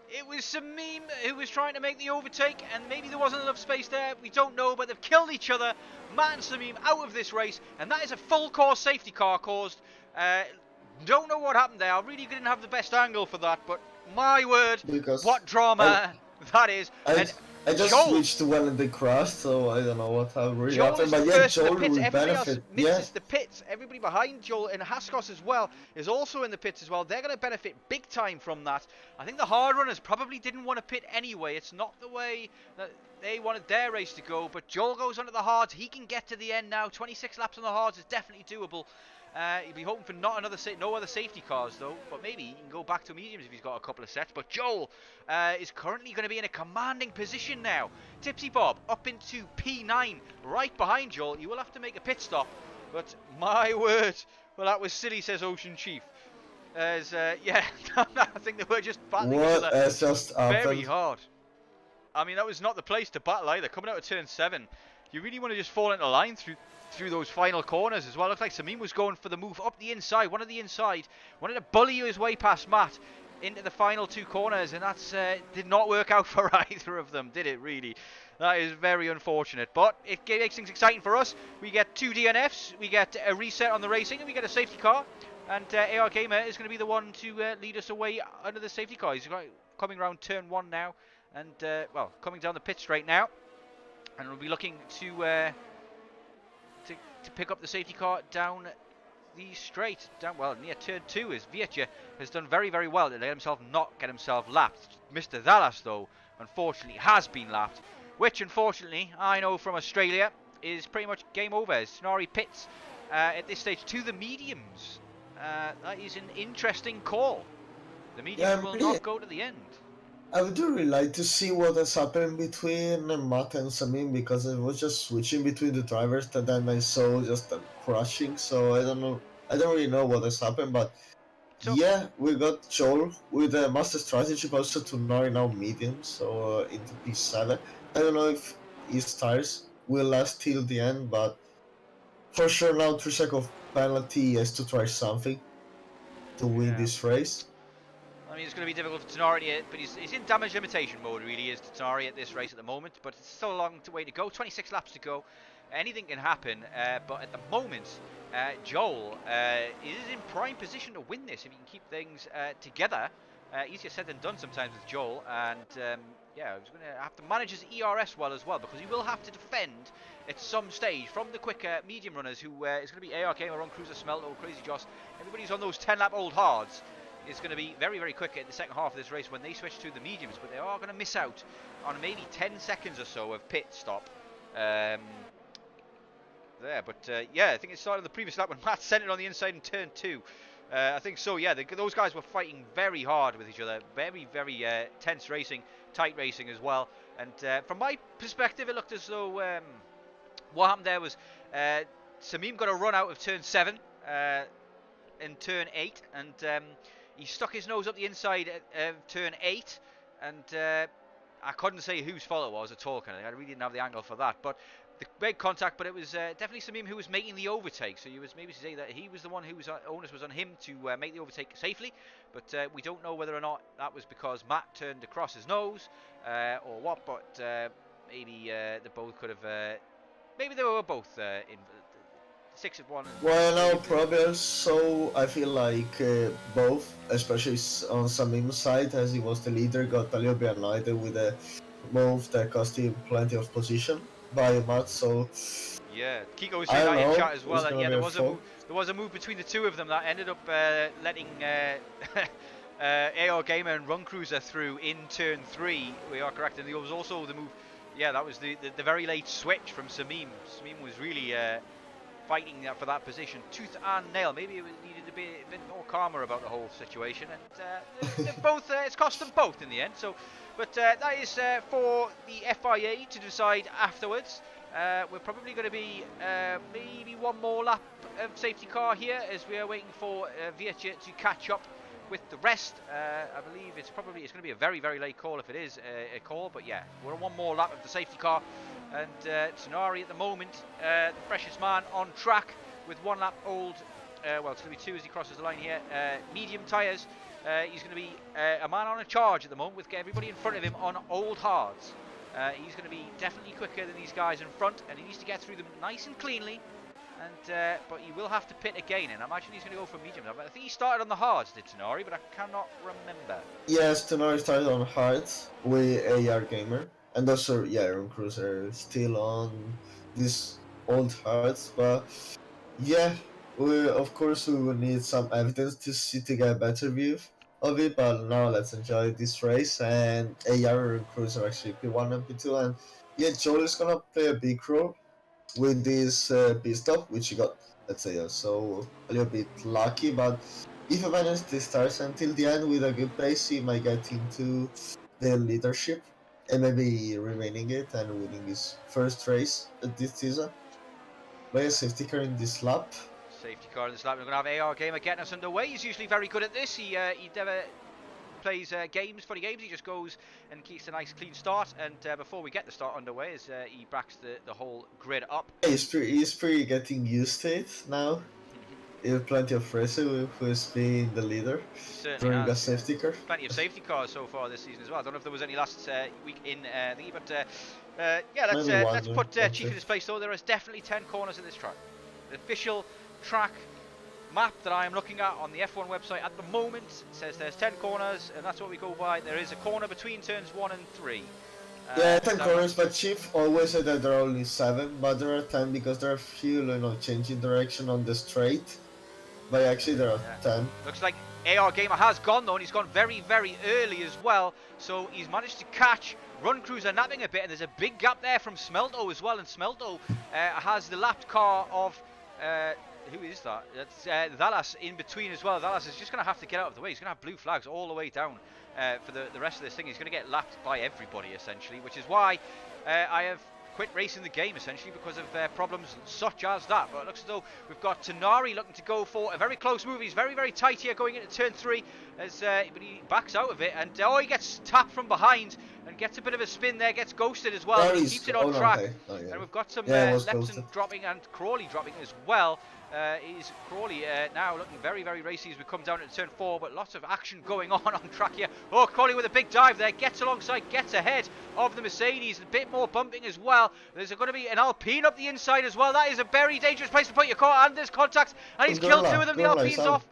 it was Samim who was trying to make the overtake, and maybe there wasn't enough space there. We don't know, but they've killed each other. Matt and Samim out of this race, and that is a full course safety car caused. Don't know what happened there. I really didn't have the best angle for that, but my word, because what drama that is. I just switched to when they crashed, so I don't know what really happened. But yeah, Joel will benefit. Misses the pits. Everybody behind Joel and Haskos as well is also in the pits as well. They're going to benefit big time from that. I think the hard runners probably didn't want to pit anyway. It's not the way that they wanted their race to go. But Joel goes onto the hards. He can get to the end now. 26 laps on the hards is definitely doable. He'll be hoping for no other safety cars though, but maybe he can go back to mediums if he's got a couple of sets. But Joel is currently going to be in a commanding position now. Tipsy Bob up into P9 right behind Joel. You will have to make a pit stop, but my word, well that was silly, says Ocean Chief. As yeah, I think they were just battling each other just very hard. I mean, that was not the place to battle either. Coming out of turn 7, you really want to just fall into line through those final corners as well. Looked like Samim was going for the move up the inside, wanted to bully his way past Matt into the final 2 corners, and that's did not work out for either of them, did it really? That is very unfortunate, but it makes things exciting for us. We get 2 DNFs, we get a reset on the racing, and we get a safety car, and AR Gamer is going to be the one to lead us away under the safety car. He's coming around turn 1 now, and well, coming down the pit straight now, and we'll be looking to pick up the safety car down the straight, well near turn 2, as Vietja has done very, very well to let himself not get himself lapped. Mr. Dallas though, unfortunately has been lapped, which unfortunately I know from Australia is pretty much game over, as Tonari pits at this stage to the mediums. That is an interesting call. The mediums will not go to the end. I would really like to see what has happened between Matt and Samim, because it was just switching between the drivers that then I saw just crashing, so I don't know. I don't really know what has happened, but yeah, we got Joel with the master strategy also to now medium, so into P7. I don't know if his tires will last till the end, but for sure now 3-second penalty has to try something to win this race. I mean, it's going to be difficult for Tonari, but he's in damage limitation mode, really, is Tonari at this race at the moment. But it's still a long way to go, 26 laps to go. Anything can happen, but at the moment, Joel is in prime position to win this if he can keep things together. Easier said than done sometimes with Joel, and yeah, he's going to have to manage his ERS well as well, because he will have to defend at some stage from the quicker medium runners, who is going to be AR Gamer, Run Cruiser, Smelto, Crazy Joss. Everybody's on those 10-lap old hards. Is going to be very, very quick in the second half of this race when they switch to the mediums, but they are going to miss out on maybe 10 seconds or so of pit stop there. But yeah, I think it started on the previous lap when Matt sent it on the inside in turn 2. I think so, yeah. Those guys were fighting very hard with each other. Very, very tense racing, tight racing as well. And from my perspective, it looked as though what happened there was Samim got a run out of turn 7 in turn 8, and he stuck his nose up the inside at turn 8, and I couldn't say whose fault it was at all. I really didn't have the angle for that. But the big contact, but it was definitely Samim who was making the overtake. So you was maybe to say that he was the one who was onus was on him to make the overtake safely. But we don't know whether or not that was because Matt turned across his nose or what. But maybe they both could have. Maybe they were both in 6 of 1. Well, no, probably also I feel like both, especially on Samim's side, as he was the leader, got a little bit annoyed with the move that cost him plenty of position by Matt. So yeah, Kiko was saying that in chat as well. That, yeah, there was a move between the two of them that ended up letting AR Gamer and Run Cruiser through in turn 3. We are correct, and there was also the move. Yeah, that was the very late switch from Samim. Samim was really fighting for that position, tooth and nail. Maybe it needed to be a bit more calmer about the whole situation, and both it's cost them both in the end. So, but that is for the FIA to decide afterwards. We're probably going to be maybe one more lap of safety car here as we are waiting for Vietje to catch up with the rest. I believe it's going to be a very, very late call if it is a call, but yeah, we're on one more lap of the safety car, and Tsunari at the moment, the freshest man on track with 1 lap old, well, it's going to be 2 as he crosses the line here, medium tyres. He's going to be a man on a charge at the moment with everybody in front of him on old hards. He's going to be definitely quicker than these guys in front, and he needs to get through them nice and cleanly. And but he will have to pit again, and I imagine he's going to go for medium. I think he started on the hards, did Tsunari, but I cannot remember. Yes, Tsunari started on hards with AR Gamer, and also Run Cruiser still on these old hards. But yeah, of course we will need some evidence to get a better view of it. But now let's enjoy this race, and Run Cruiser actually P1 and P2, and yeah, Joel is gonna play a big role with this pit stop, which he got, let's say, also a little bit lucky, but if he manages to start until the end with a good pace, he might get into the leadership and maybe remaining it and winning his first race this season. But yeah, safety car in this lap. Safety car in this lap. We're going to have AR Gamer getting us underway. He's usually very good at this. He never plays funny games. He just goes and keeps a nice clean start, and before we get the start underway, as he backs the whole grid up. He's pretty getting used to it now. He has plenty of racing who has been the leader during the safety car. Plenty of safety cars so far this season as well. I don't know if there was any last week in thingy, but yeah, let's put Chief in his place though. There is definitely 10 corners in this track. The official track map that I am looking at on the F1 website at the moment says there's 10 corners, and that's what we go by. There is a corner between turns 1 and 3. Yeah, 10 corners, but Chief always said that there are only 7, but there are 10 because there are a few, changing direction on the straight. But actually there are 10. Looks like AR Gamer has gone though, and he's gone very, very early as well. So he's managed to catch Run Cruiser napping a bit, and there's a big gap there from Smelto as well. And Smelto has the lapped car of who is that? That's Dallas in between as well. Dallas is just going to have to get out of the way. He's going to have blue flags all the way down for the rest of this thing. He's going to get lapped by everybody essentially, which is why I have quit racing the game essentially, because of problems such as that. But it looks as though we've got Tsunari looking to go for a very close move. He's very, very tight here going into turn 3, as but he backs out of it, and he gets tapped from behind and gets a bit of a spin there, gets ghosted as well. He keeps it on track. And we've got some Lepton dropping and Crawley dropping as well. Is Crawley now looking very, very racy as we come down into turn 4, but lots of action going on track here. Oh, Crawley with a big dive there, gets alongside, gets ahead of the Mercedes, a bit more bumping as well. There's going to be an Alpine up the inside as well. That is a very dangerous place to put your car, and there's contact, and he's killed 2 of them. The Alpine's off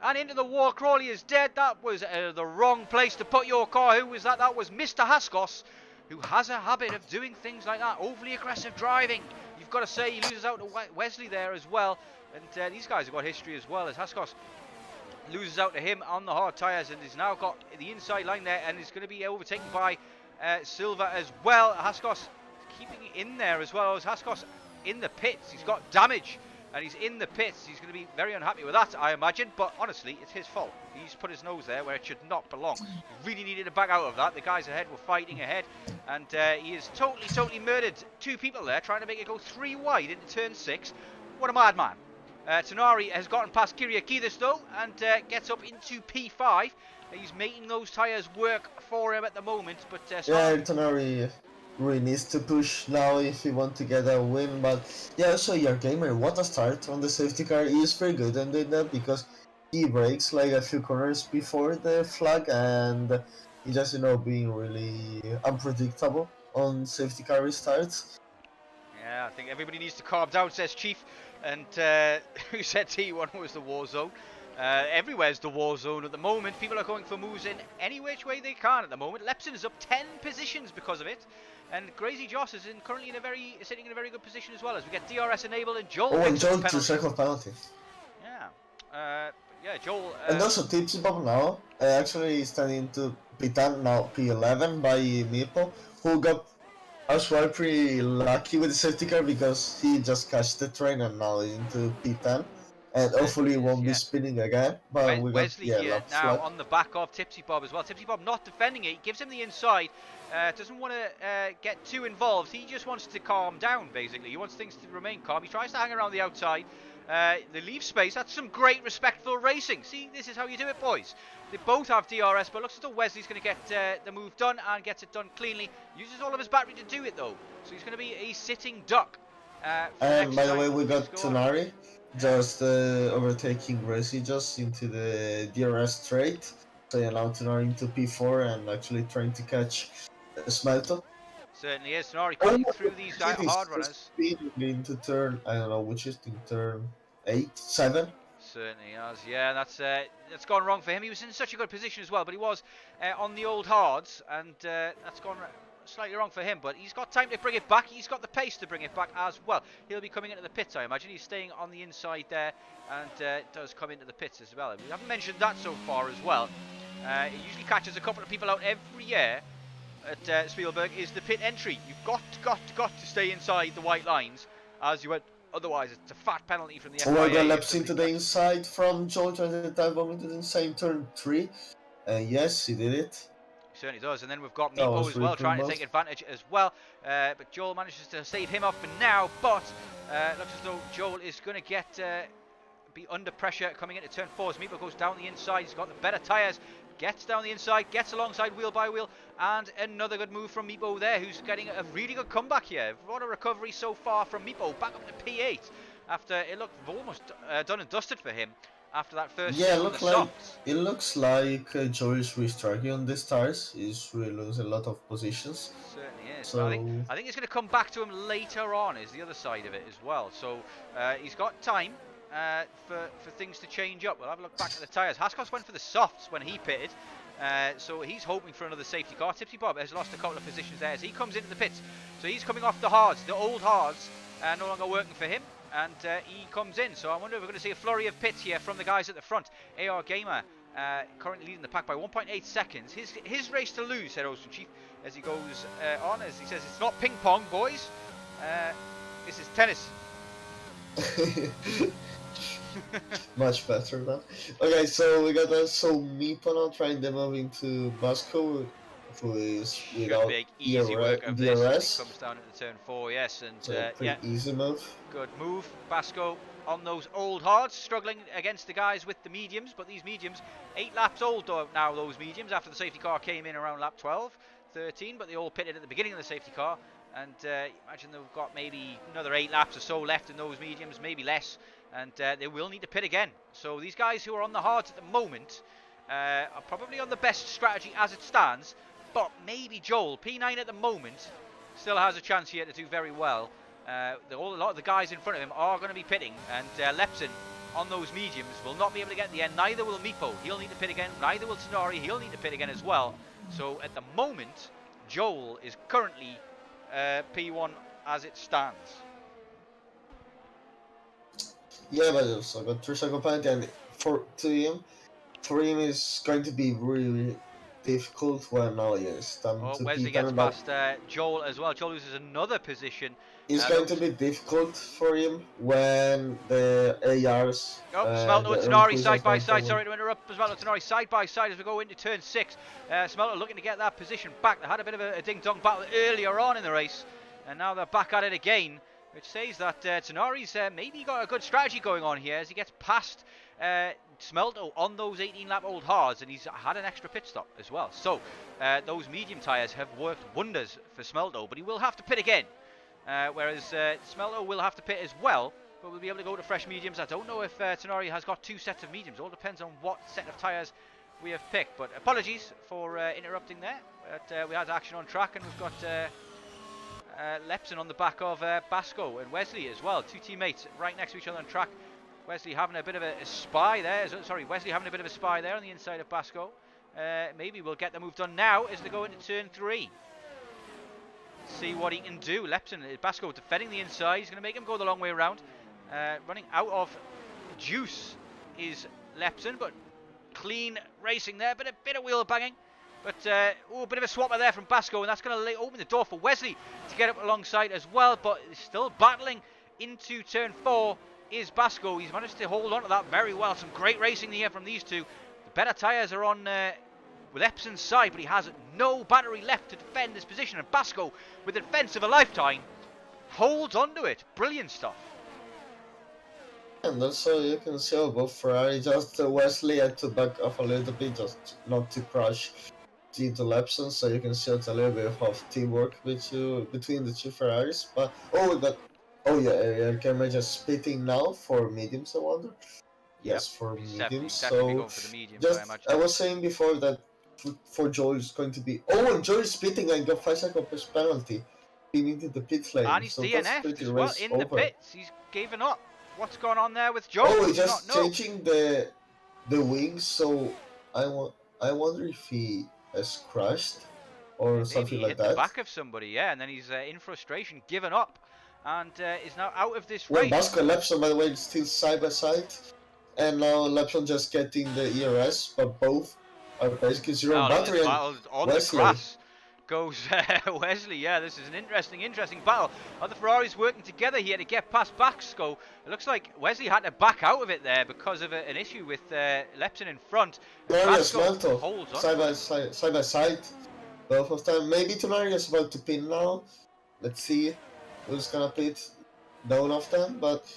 and into the wall. Crawley is dead. That was the wrong place to put your car. Who was that? That was Mr. Haskos, who has a habit of doing things like that, overly aggressive driving. You've got to say, he loses out to Wesley there as well, and these guys have got history as well, as Haskos loses out to him on the hard tyres, and he's now got the inside line there, and is going to be overtaken by Silva as well. Haskos keeping it in there as well. As Haskos in the pits, he's got damage, and he's in the pits. He's going to be very unhappy with that, I imagine, but honestly, it's his fault. He's put his nose there where it should not belong. He really needed to back out of that. The guys ahead were fighting ahead, and he has totally murdered 2 people there, trying to make it go 3 wide into turn 6. What a madman. Tsunari has gotten past Kyriakidis though, and gets up into P5. He's making those tyres work for him at the moment, but yeah, Tsunari really needs to push now if he want to get a win. But yeah, also your gamer, what a start on the safety car. He is very good in doing that because he breaks like a few corners before the flag, and he just being really unpredictable on safety car restarts. Yeah, I think everybody needs to calm down, says Chief. And who said T1 was the war zone? Everywhere's the war zone at the moment. People are going for moves in any which way they can at the moment. Lepson is up 10 positions because of it. And Crazy Joss is currently sitting in a very good position as well, as we get DRS enabled and Joel And picks up Joel the to penalty. second penalty. Yeah. Yeah, Joel. And also Tipsy Bob now actually standing to P10 now P11 by Meeple, who got as well pretty lucky with the safety car because he just catched the train and now into P10, and hopefully he won't be spinning again. But we got Wesley here lap now flag. on the back of Tipsy Bob as well. Tipsy Bob not defending it. He gives him the inside. Doesn't want to get too involved. He just wants to calm down, basically. He wants things to remain calm. He tries to hang around the outside. They leave space. That's some great, respectful racing. See, this is how you do it, boys. They both have DRS, but looks as though Wesley's going to get the move done and gets it done cleanly. Uses all of his battery to do it, though. So he's going to be a sitting duck. And by the way, we got Tonari just overtaking Gracie just into the DRS straight. So yeah, now Tonari into P4 and actually trying to catch Smelto. Certainly is. Tonari cutting through these hard runners. Speeding into turn, I don't know which is in turn 8, 7. Certainly has, yeah. That's gone wrong for him. He was in such a good position as well, but he was on the old hards, and that's gone slightly wrong for him. But he's got time to bring it back. He's got the pace to bring it back as well. He'll be coming into the pits, I imagine. He's staying on the inside there, and does come into the pits as well. We haven't mentioned that so far as well. He usually catches a couple of people out every year at Spielberg. Is the pit entry. You've got to stay inside the white lines as you went. Otherwise, it's a fat penalty from the FIA. Well, laps into the inside from Joel trying to dive bomb into the inside turn 3. Yes, he did it. He certainly does. And then we've got Meepo as well, trying to take advantage as well. But Joel manages to save him off for now. But looks as though Joel is going to be under pressure coming into turn 4. As Meepo goes down the inside, he's got the better tyres. Gets down the inside, gets alongside wheel by wheel, and another good move from Meepo there, who's getting a really good comeback here. What a recovery so far from Meepo, back up to P8 after it looked almost done and dusted for him after that first. Yeah, it looks like Joel is restruggling on these tires. He's really losing a lot of positions. Certainly is. So I think it's going to come back to him later on. Is the other side of it as well. So he's got time. For things to change up. We'll have a look back at the tyres. Haskos went for the softs when he pitted, so he's hoping for another safety car. Tipsy Bob has lost a couple of positions there as he comes into the pits. So he's coming off the hards, the old hards, no longer working for him, and he comes in. So I wonder if we're going to see a flurry of pits here from the guys at the front. AR Gamer currently leading the pack by 1.8 seconds. His race to lose, said Austrian Chief, as he goes on, as he says, it's not ping pong, boys. This is tennis. Much better now. Okay, so we got also Meepo now trying to move into Basco, who is without big, easy work of this. DRS. Comes down into turn 4, yes, and So yeah, easy move. good move. Basco on those old hards, struggling against the guys with the mediums, but these mediums, 8 laps old now, those mediums, after the safety car came in around lap 12, 13, but they all pitted at the beginning of the safety car, and imagine they've got maybe another 8 laps or so left in those mediums, maybe less, and they will need to pit again. So these guys who are on the hards at the moment are probably on the best strategy as it stands, but maybe Joel, P9 at the moment, still has a chance here to do very well. A lot of the guys in front of him are going to be pitting, and Lepson on those mediums will not be able to get in the end. Neither will Meepo, he'll need to pit again. Neither will Tonari, he'll need to pit again as well. So at the moment, Joel is currently P1 as it stands. Yeah, but also got 3-second penalty, and for him is going to be really difficult. Well, now yes, Wesley gets past Joel as well. Joel loses another position. It's going to be difficult for him when the ARs. Smelto and Tonari side by side. Sorry to interrupt. Smelto and Tonari side by side as we go into turn 6. Smelto looking to get that position back. They had a bit of a ding-dong battle earlier on in the race, and now they're back at it again. which says that Tenori's maybe got a good strategy going on here as he gets past Smelto on those 18-lap-old hards, and he's had an extra pit stop as well. So those medium tyres have worked wonders for Smelto, but he will have to pit again, whereas Smelto will have to pit as well, but we'll be able to go to fresh mediums. I don't know if Tenori has got 2 sets of mediums. It all depends on what set of tyres we have picked, but apologies for interrupting there. But we had action on track, and we've got Lepson on the back of Basco and Wesley as well. 2 teammates right next to each other on track. Wesley having a bit of a spy there. Sorry, Wesley having a bit of a spy there on the inside of Basco. Maybe we'll get the move done now as they go into turn 3. See what he can do. Lepson, Basco defending the inside. He's going to make him go the long way around. Running out of juice is Lepson, but clean racing there. But a bit of wheel banging. But a bit of a swapper there from Basco, and that's going to open the door for Wesley to get up alongside as well. But still battling into turn 4 is Basco. He's managed to hold on to that very well. Some great racing here from these two. The better tyres are on Lepson's side, but he has no battery left to defend this position. And Basco, with the defence of a lifetime, holds on to it. Brilliant stuff. And also you can see above Ferrari, just Wesley had to back off a little bit, just not to crash into Lepson, so you can see it's a little bit of teamwork between the 2 Ferraris. But yeah, camera just spitting now for mediums, I wonder. Yes, for mediums. Definitely going for the mediums, just I imagine. I was saying before that for Joel is going to be and Joel is spitting and got 5-second penalty into the pit lane. And he's so DNF'd as well in the pits. He's given up. What's going on there with Joel? Oh, he's just changing the wings, so I wonder if he has crashed or something like that. Hit the back of somebody, yeah, and then he's in frustration, given up, and is now out of this race. race. Basco and Lepson, by the way, still side by side, and now Lepson just getting the ERS, but both are basically zero battery. And on Wesley. The grass goes Wesley. Yeah, this is an interesting battle. Are the Ferraris working together here to get past Basco? It looks like Wesley had to back out of it there because of an issue with Lepson in front. Basco holds on. Side by side, both of them. Maybe Tenari is about to pin now. Let's see who's gonna pit down of them, but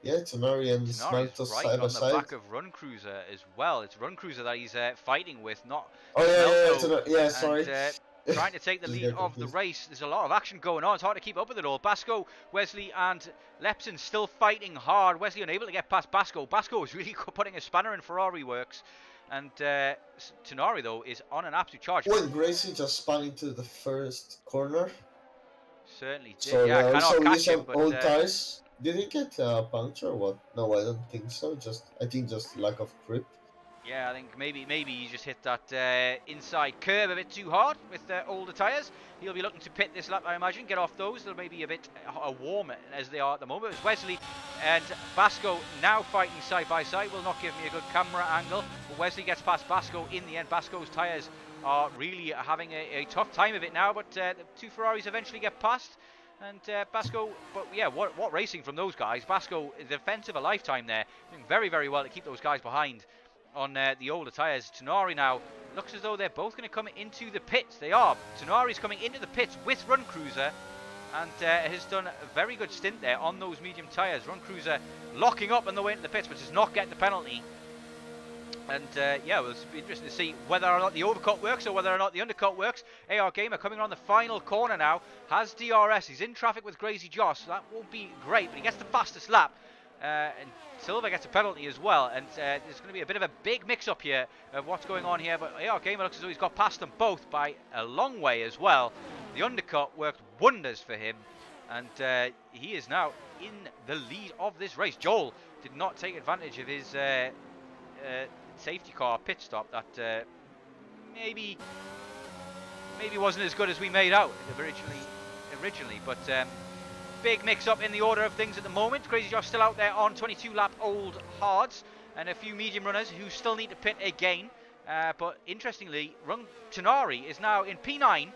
yeah, Tenari and Smelto side by side. On the back of Run Cruiser as well. It's Run Cruiser that he's fighting with, not. Yeah, sorry. Trying to take the lead of the race. There's a lot of action going on. It's hard to keep up with it all. Basco, Wesley and Lepson still fighting hard. Wesley unable to get past Basco. Basco is really putting a spanner in Ferrari works. And Tenari, though, is on an absolute charge. When Gracie just spun into the first corner. Certainly did. So, yeah, I cannot catch him. But, old tires. Did he get a puncture or what? No, I don't think so. I think just lack of grip. Yeah, I think maybe he just hit that inside curve a bit too hard with older tyres. He'll be looking to pit this lap, I imagine, get off those. They'll maybe a bit warmer as they are at the moment. It's Wesley and Basco now fighting side by side. Will not give me a good camera angle. But Wesley gets past Basco in the end. Basco's tyres are really having a tough time of it now, but the 2 Ferraris eventually get past. And Basco, but yeah, what racing from those guys. Basco, the defence of a lifetime there, doing very, very well to keep those guys behind on the older tyres. Tenari now looks as though they're both going to come into the pits. They are. Tenari's coming into the pits with Run Cruiser and has done a very good stint there on those medium tyres. Run Cruiser locking up on the way into the pits, but does not get the penalty. And yeah, well, it'll be interesting to see whether or not the overcut works or whether or not the undercut works. AR Gamer coming on the final corner now, has DRS. He's in traffic with Crazy Josh, so that won't be great, but he gets the fastest lap. And Silva gets a penalty as well, and there's going to be a bit of a big mix-up here of what's going on here, but AR Gamer looks as though he's got past them both by a long way as well. The undercut worked wonders for him, and he is now in the lead of this race. Joel did not take advantage of his safety car pit stop that maybe wasn't as good as we made out originally, but big mix-up in the order of things at the moment. Crazy Josh still out there on 22-lap old hards, and a few medium runners who still need to pit again. But interestingly, Tenari is now in P9,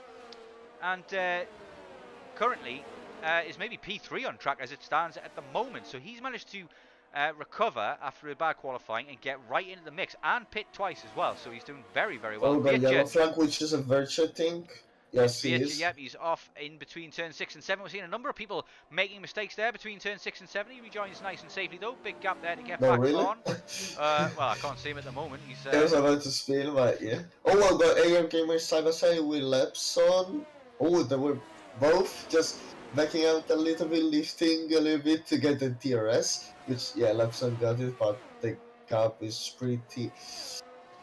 and currently is maybe P3 on track as it stands at the moment. So he's managed to recover after a bad qualifying and get right into the mix and pit twice as well. So he's doing very, very well. Oh, the yellow flag, which is a virtue, I think. Yes, he Viertje, is. yep, he's off in between turn 6 and 7. We're seeing a number of people making mistakes there between turn 6 and 7. He rejoins nice and safely though. Big gap there to get No, back really? on. Well, I can't see him at the moment. He's I was about to spin, but yeah. Oh, well, the AR Gamer side by side with Lepson. Oh, they were both just backing out a little bit, lifting a little bit to get the TRS, which, yeah, Lepson got it, but the gap is pretty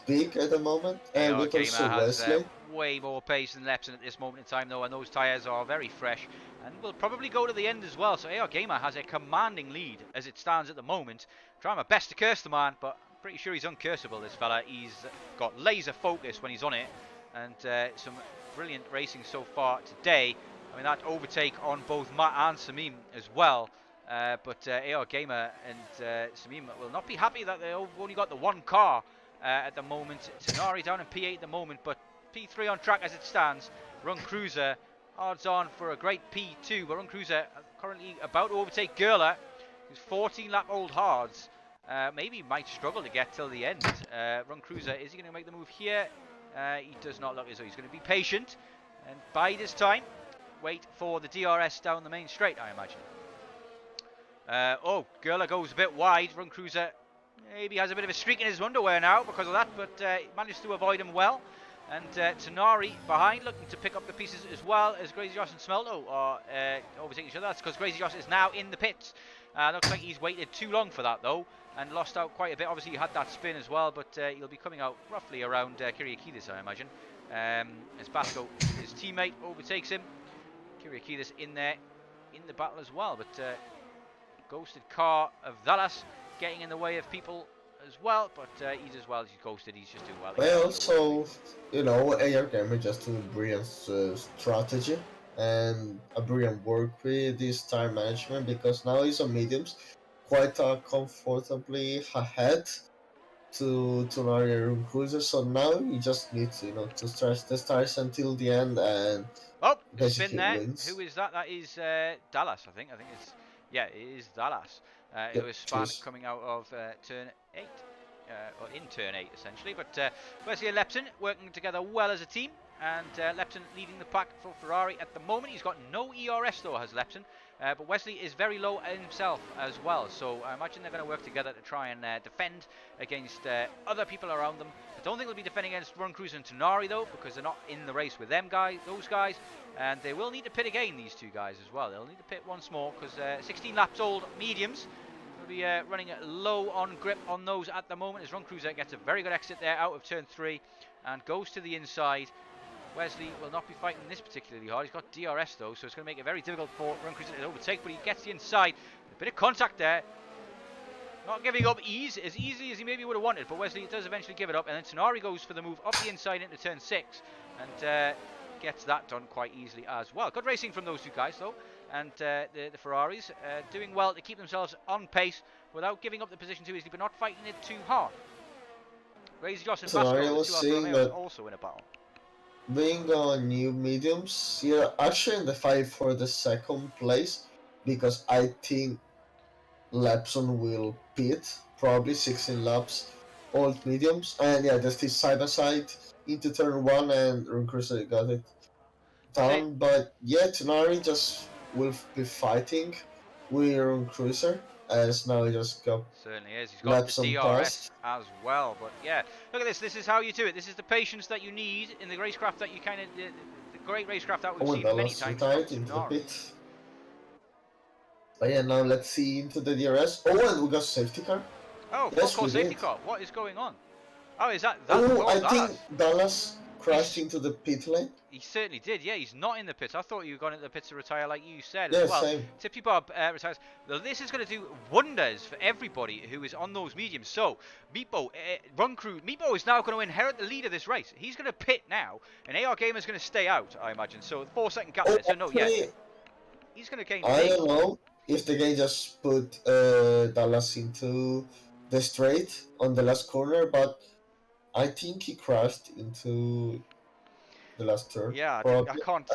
big at the moment. And AR with Gamer also has Wesley. way more pace than Lepson at this moment in time though, and those tyres are very fresh and will probably go to the end as well. So AR Gamer has a commanding lead as it stands at the moment. Trying my best to curse the man, but I'm pretty sure he's uncursable, this fella. He's got laser focus when he's on it, and some brilliant racing so far today. I mean, that overtake on both Matt and Samim as well. But AR Gamer and Samim will not be happy that they've only got the one car at the moment. Tenari down in P8 at the moment, but P3 on track as it stands. Run Cruiser odds on for a great P2, but Run Cruiser currently about to overtake Gerler, who's 14 lap old hards. Maybe might struggle to get till the end. Run Cruiser, is he going to make the move here? He does not look as though he's going to be patient and bide his time. Wait for the DRS down the main straight, I imagine. Oh, Gerler goes a bit wide. Run Cruiser maybe has a bit of a streak in his underwear now because of that, but managed to avoid him well. And Tenari behind, looking to pick up the pieces as well as Crazy Josh and Smelto are overtaking each other. That's because Crazy Josh is now in the pits. Looks like he's waited too long for that though, and lost out quite a bit. Obviously he had that spin as well, but he'll be coming out roughly around Kyriakidis, I imagine. As Basco, his teammate, overtakes him. Kyriakidis in there, in the battle as well, but ghosted car of Dallas getting in the way of people as well, but he's as well as he's ghosted, he's just doing well. Well, so, you know, AR Gamer just doing brilliant strategy and a brilliant work with this time management, because now he's on mediums, quite comfortably ahead to Mario Cruiser. So now you just need to, you know, to stretch the stars until the end and oh, basically spin there. wins. Who is that? That is Dallas, I think. I think it's, yeah, it is Dallas. Yep, who is spun coming out of turn 8. Or in turn 8 essentially, but Wesley and Lepton working together well as a team, and Lepton leading the pack for Ferrari at the moment. He's got no ERS though, has Lepton, but Wesley is very low himself as well, so I imagine they're going to work together to try and defend against other people around them. I don't think they'll be defending against Run Cruiser and Tenari though, because they're not in the race with those guys, and they will need to pit again, these two guys as well. They'll need to pit once more because 16 laps old mediums. We'll be running low on grip on those at the moment as Run Cruiser gets a very good exit there out of turn 3 and goes to the inside. Wesley will not be fighting this particularly hard. He's got DRS though, so it's going to make it very difficult for Run Cruiser to overtake, but he gets the inside. A bit of contact there. Not giving up as easily as he maybe would have wanted, but Wesley does eventually give it up, and then Tenari goes for the move up the inside into turn 6 and gets that done quite easily as well. Good racing from those two guys though. And the Ferraris doing well to keep themselves on pace without giving up the position too easily, but not fighting it too hard. Crazy Josh and Vasco, the two Alfa Romeos, also in a battle. Being on new mediums, you're actually in the fight for the second place, because I think Lapson will pit, probably 16 laps, old mediums, and yeah, there's this side by side into turn 1, and Run Cruiser got it done. But yeah, Tenari just will be fighting with Run Cruiser, as now he just got certainly is. He's got the DRS past as well, but yeah, look at this. This is how you do it. This is the patience that you need in the racecraft that you kind of the great racecraft that we've seen many times. Into the pit. But yeah, now let's see into the DRS. Oh, and we got safety car. Oh, yes, full course safety car. What is going on? Oh, is that? Oh, I think Dallas crashed into the pit lane. He certainly did, yeah. He's not in the pits. I thought you were going into the pits to retire like you said yeah, as well. Same. Tippy Bob retires. Now, this is going to do wonders for everybody who is on those mediums. So, Meepo, Run Crew, Meepo is now going to inherit the lead of this race. He's going to pit now, and AR Gamer is going to stay out, I imagine. So, 4-second gap there. So, no, yeah. He's going to gain. I don't know if the game just put Dallas into the straight on the last corner, but I think he crashed into the last turn. Yeah, I can't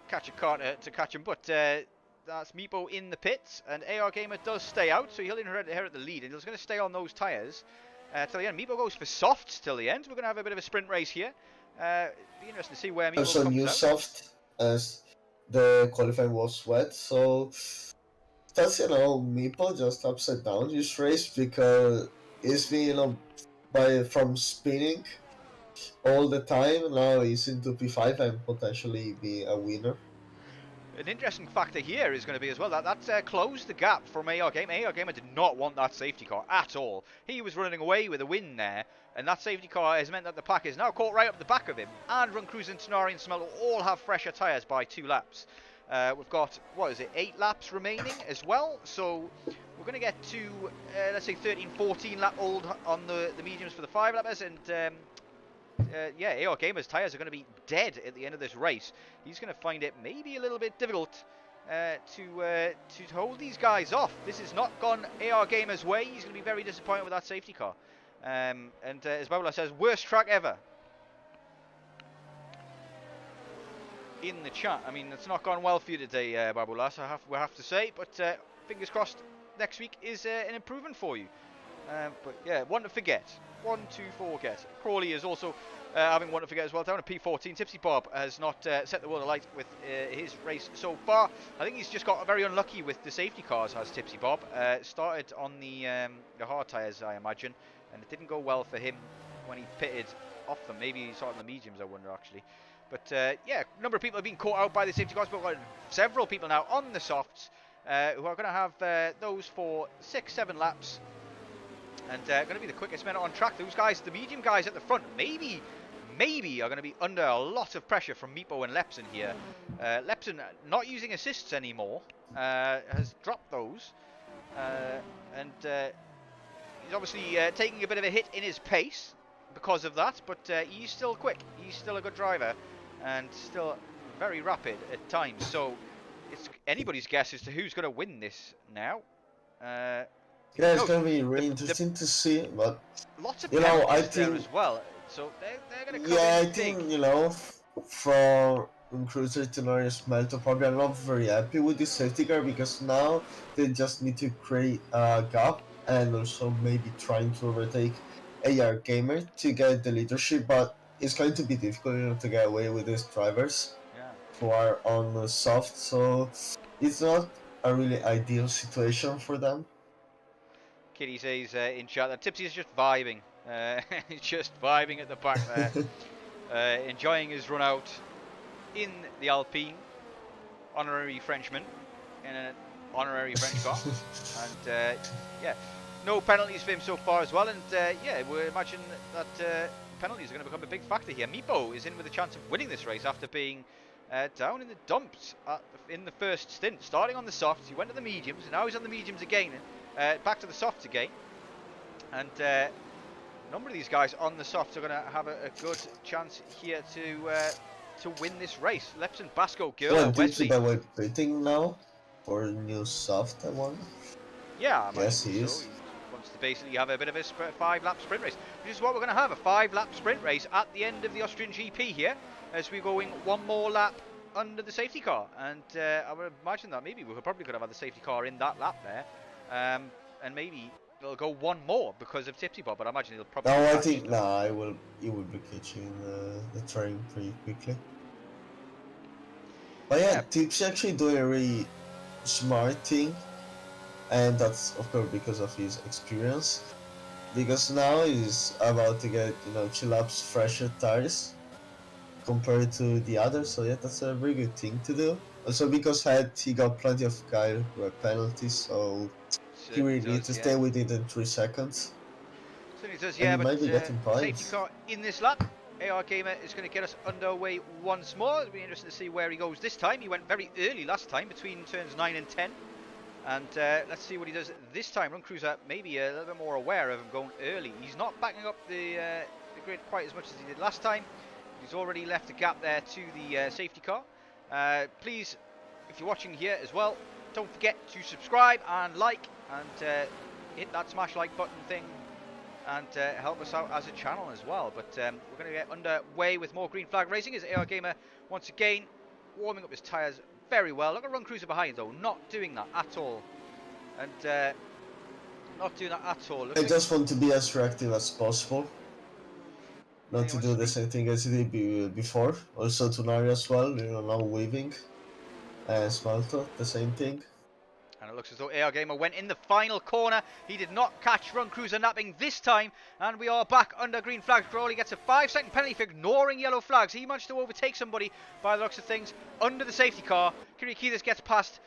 catch a car to catch him, but that's Meepo in the pits, and AR Gamer does stay out, so he'll inherit the lead, and he's going to stay on those tyres. till the end. Meepo goes for softs till the end. We're going to have a bit of a sprint race here. Be interesting to see where Meepo Also, comes new out. soft as the qualifying was wet, so that's Meepo just upside down this race because it's been from spinning all the time. Now he's into P5 and potentially be a winner. An interesting factor here is going to be as well that closed the gap from AR Gamer. AR Gamer did not want that safety car at all. He was running away with a win there, and that safety car has meant that the pack is now caught right up the back of him. And Run Cruise and Tenari and Smell all have fresher tyres by 2 laps. We've got, 8 laps remaining as well, so we're going to get to, let's say, 13, 14 lap old on the mediums for the 5 lappers, and yeah, AR Gamer's tyres are going to be dead at the end of this race. He's going to find it maybe a little bit difficult to hold these guys off. This has not gone AR Gamer's way. He's going to be very disappointed with that safety car. And as Babula says, worst track ever. In the chat, I mean, it's not gone well for you today, Babula, so we have to say, but fingers crossed next week is an improvement for you. But yeah, one to forget. 1 to forget. Crawley is also having one to forget as well. Down at P14. Tipsy Bob has not set the world alight with his race so far. I think he's just got very unlucky with the safety cars, has Tipsy Bob. Started on the hard tyres, I imagine, and it didn't go well for him when he pitted off them. Maybe he started on the mediums, I wonder, actually. But yeah, a number of people have been caught out by the safety cars, but we've got several people now on the softs who are going to have those for 6-7 laps. And going to be the quickest men on track. Those guys, the medium guys at the front, maybe are going to be under a lot of pressure from Meepo and Lepson here. Lepson not using assists anymore, has dropped those. And he's obviously taking a bit of a hit in his pace because of that, but he's still quick. He's still a good driver and still very rapid at times. So it's anybody's guess as to who's going to win this now. Yeah, it's gonna be really interesting to see, but lots of penalties I there think as well. So they're going to come yeah, in I big. think from Cruiser to Norris Melto probably are not very happy with this safety car because now they just need to create a gap and also maybe trying to overtake AR Gamer to get the leadership, but it's going to be difficult to get away with these drivers who are on the soft, so it's not a really ideal situation for them. Kitty says in chat that Tipsy is just vibing. He's just vibing at the back there. Enjoying his run out in the Alpine. Honorary Frenchman in an honorary French car. And yeah, no penalties for him so far as well. And yeah, we imagine that penalties are going to become a big factor here. Meepo is in with a chance of winning this race after being down in the dumps in the first stint. Starting on the softs, he went to the mediums, and now he's on the mediums again. Back to the softs again, and a number of these guys on the softs are going to have a good chance here to win this race. Lepson, Basco, Gurla, Wesley. That we're pitting now for a new soft, I wonder. Yeah, I yes, he is. So. He wants to basically have a bit of a 5-lap sprint race, which is what we're going to have, a 5-lap sprint race at the end of the Austrian GP here, as we're going one more lap under the safety car. And I would imagine that maybe we probably could have had the safety car in that lap there. And maybe they'll go one more because of Tipsy Bob, but I imagine he'll probably. No, I think he will be catching the train pretty quickly. But yeah, Tipsy actually doing a really smart thing, and that's of course because of his experience. Because now he's about to get 2 laps fresher tires compared to the others, so yeah, that's a very good thing to do. Also because he got plenty of guys who had penalties, so he really needs to stay within 3 seconds. Certainly does, yeah, but safety car in this lap. AR Gamer is going to get us underway once more. It'll be interesting to see where he goes this time. He went very early last time, between turns 9 and 10. And let's see what he does this time. Run Cruiser maybe a little bit more aware of him going early. He's not backing up the grid quite as much as he did last time. He's already left a gap there to the safety car. Please, if you're watching here as well, don't forget to subscribe and like and hit that smash like button thing and help us out as a channel as well. But we're going to get underway with more green flag racing as AR Gamer once again warming up his tyres very well. Look at Run Cruiser behind though, not doing that at all. And not doing that at all. I just want to be as reactive as possible. Not to do the same thing as he did before. Also Tunari as well, you know, now weaving. And Smalto, the same thing. And it looks as though AR Gamer went in the final corner. He did not catch Run Cruiser napping this time. And we are back under green flags. Crawley gets a 5-second penalty for ignoring yellow flags. He managed to overtake somebody by the looks of things under the safety car. Kyriakides gets past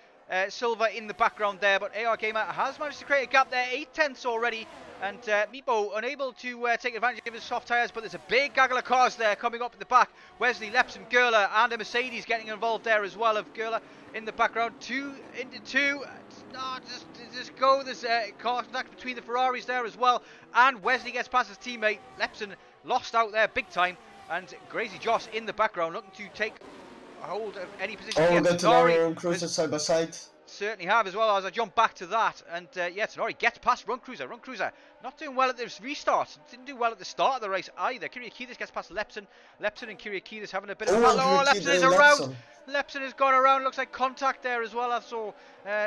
Silva in the background there. But AR Gamer has managed to create a gap there. 8/10 already. And Meepo unable to take advantage of his soft tyres. But there's a big gaggle of cars there coming up at the back. Wesley, Lepson, Gerler and a Mercedes getting involved there as well. Of Gerler in the background. 2 into 2. No, just go. There's contact between the Ferraris there as well. And Wesley gets past his teammate. Lepson lost out there big time. And Gracie Joss in the background looking to take hold of any position. Oh, the Tenori Cruiser side by side. Certainly have as well as I jump back to that. And yeah, Tenori gets past Run Cruiser. Run Cruiser not doing well at this restart. Didn't do well at the start of the race either. Kyriakides gets past Lepson. Lepson and Kyriakides having a bit of a battle. Oh, Lepson is around. Lepson has gone around. Looks like contact there as well. I saw.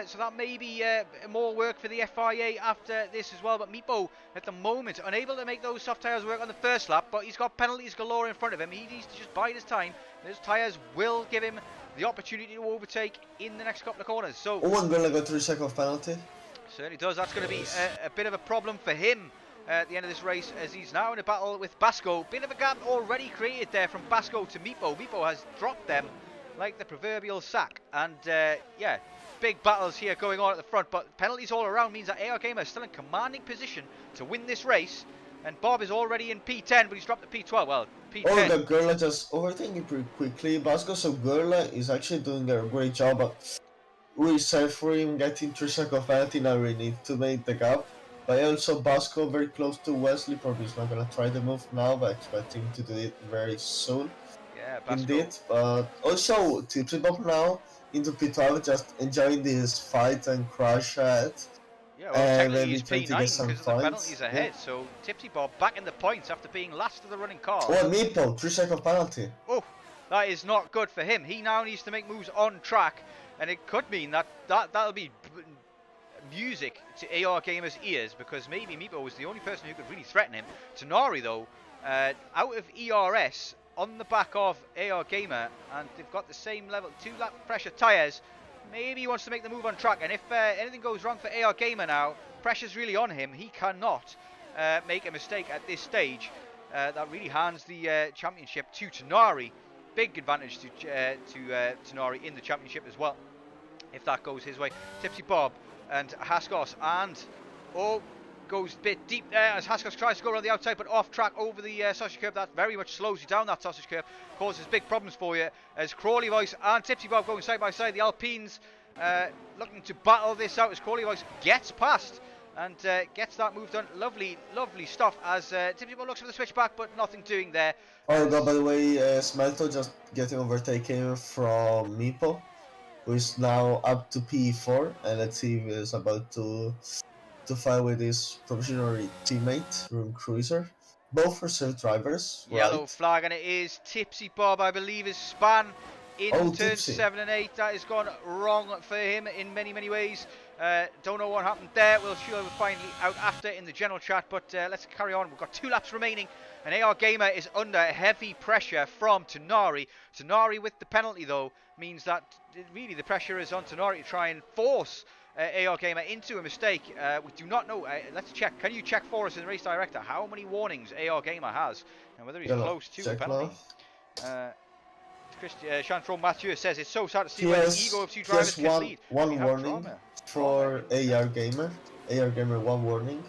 So that may be more work for the FIA after this as well. But Meepo at the moment unable to make those soft tyres work on the first lap. But he's got penalties galore in front of him. He needs to just bide his time. Those tyres will give him the opportunity to overtake in the next couple of corners. So Owen Gerler got 3-second penalty. Certainly does. That's going to be a bit of a problem for him at the end of this race, as he's now in a battle with Basco. Bit of a gap already created there from Basco to Meepo. Meepo has dropped them like the proverbial sack. And yeah, big battles here going on at the front. But penalties all around means that AR Gamer is still in commanding position to win this race. And Bob is already in P10, but he's dropped to P12. Well, P10. Oh, the Gerler just overtaking pretty quickly. Basco, so Gerler is actually doing a great job. But really sad for him getting 3-second penalty. Now we need to make the gap. But also Basco very close to Wesley. Probably he's not gonna try the move now, but expecting to do it very soon. Yeah, Basco. Indeed. But also Tipsy Bob now into P12, just enjoying this fight and crash at. Yeah, well, technically he's P9 because of the penalties ahead, yeah. So Tipsy Bob back in the points after being last of the running car. Oh, Meepo, 3-second penalty. Oh, that is not good for him. He now needs to make moves on track, and it could mean that'll be music to AR Gamer's ears, because maybe Meepo was the only person who could really threaten him. Tenari, though, out of ERS on the back of AR Gamer, and they've got the same level, 2-lap pressure tyres. Maybe he wants to make the move on track, and if anything goes wrong for AR Gamer now, pressure's really on him. He cannot make a mistake at this stage. That really hands the championship to Tenari. Big advantage to Tenari in the championship as well, if that goes his way. Tipsy Bob and Haskos, and goes a bit deep there as Haskos tries to go around the outside, but off track over the sausage curb. That very much slows you down, that sausage curb, causes big problems for you, as Crawley Voice and Tipsy Bob going side by side. The Alpines looking to battle this out as Crawley Voice gets past and gets that move done. Lovely stuff as Tipsy Bob looks for the switchback, but nothing doing there. Oh god, by the way, Smelto just getting overtaken from Meepo, who is now up to P4, and let's see if he's about to fight with his provisionary teammate, Room Cruiser. Both are safe drivers. Yellow right? flag, and it is Tipsy Bob, I believe, is span in turns Tipsy. 7 and 8. That has gone wrong for him in many ways. Don't know what happened there. We'll find out after in the general chat, but let's carry on. We've got 2 laps remaining, and AR Gamer is under heavy pressure from Tenari. Tenari with the penalty, though, means that really the pressure is on Tenari to try and force AR Gamer into a mistake. We do not know. Let's check. Can you check for us in the race director how many warnings AR Gamer has and whether he's close to a penalty? Chantron Mathieu says it's so sad to see when the ego of 2 drivers can lead. One warning for AR Gamer. AR Gamer, 1 warning.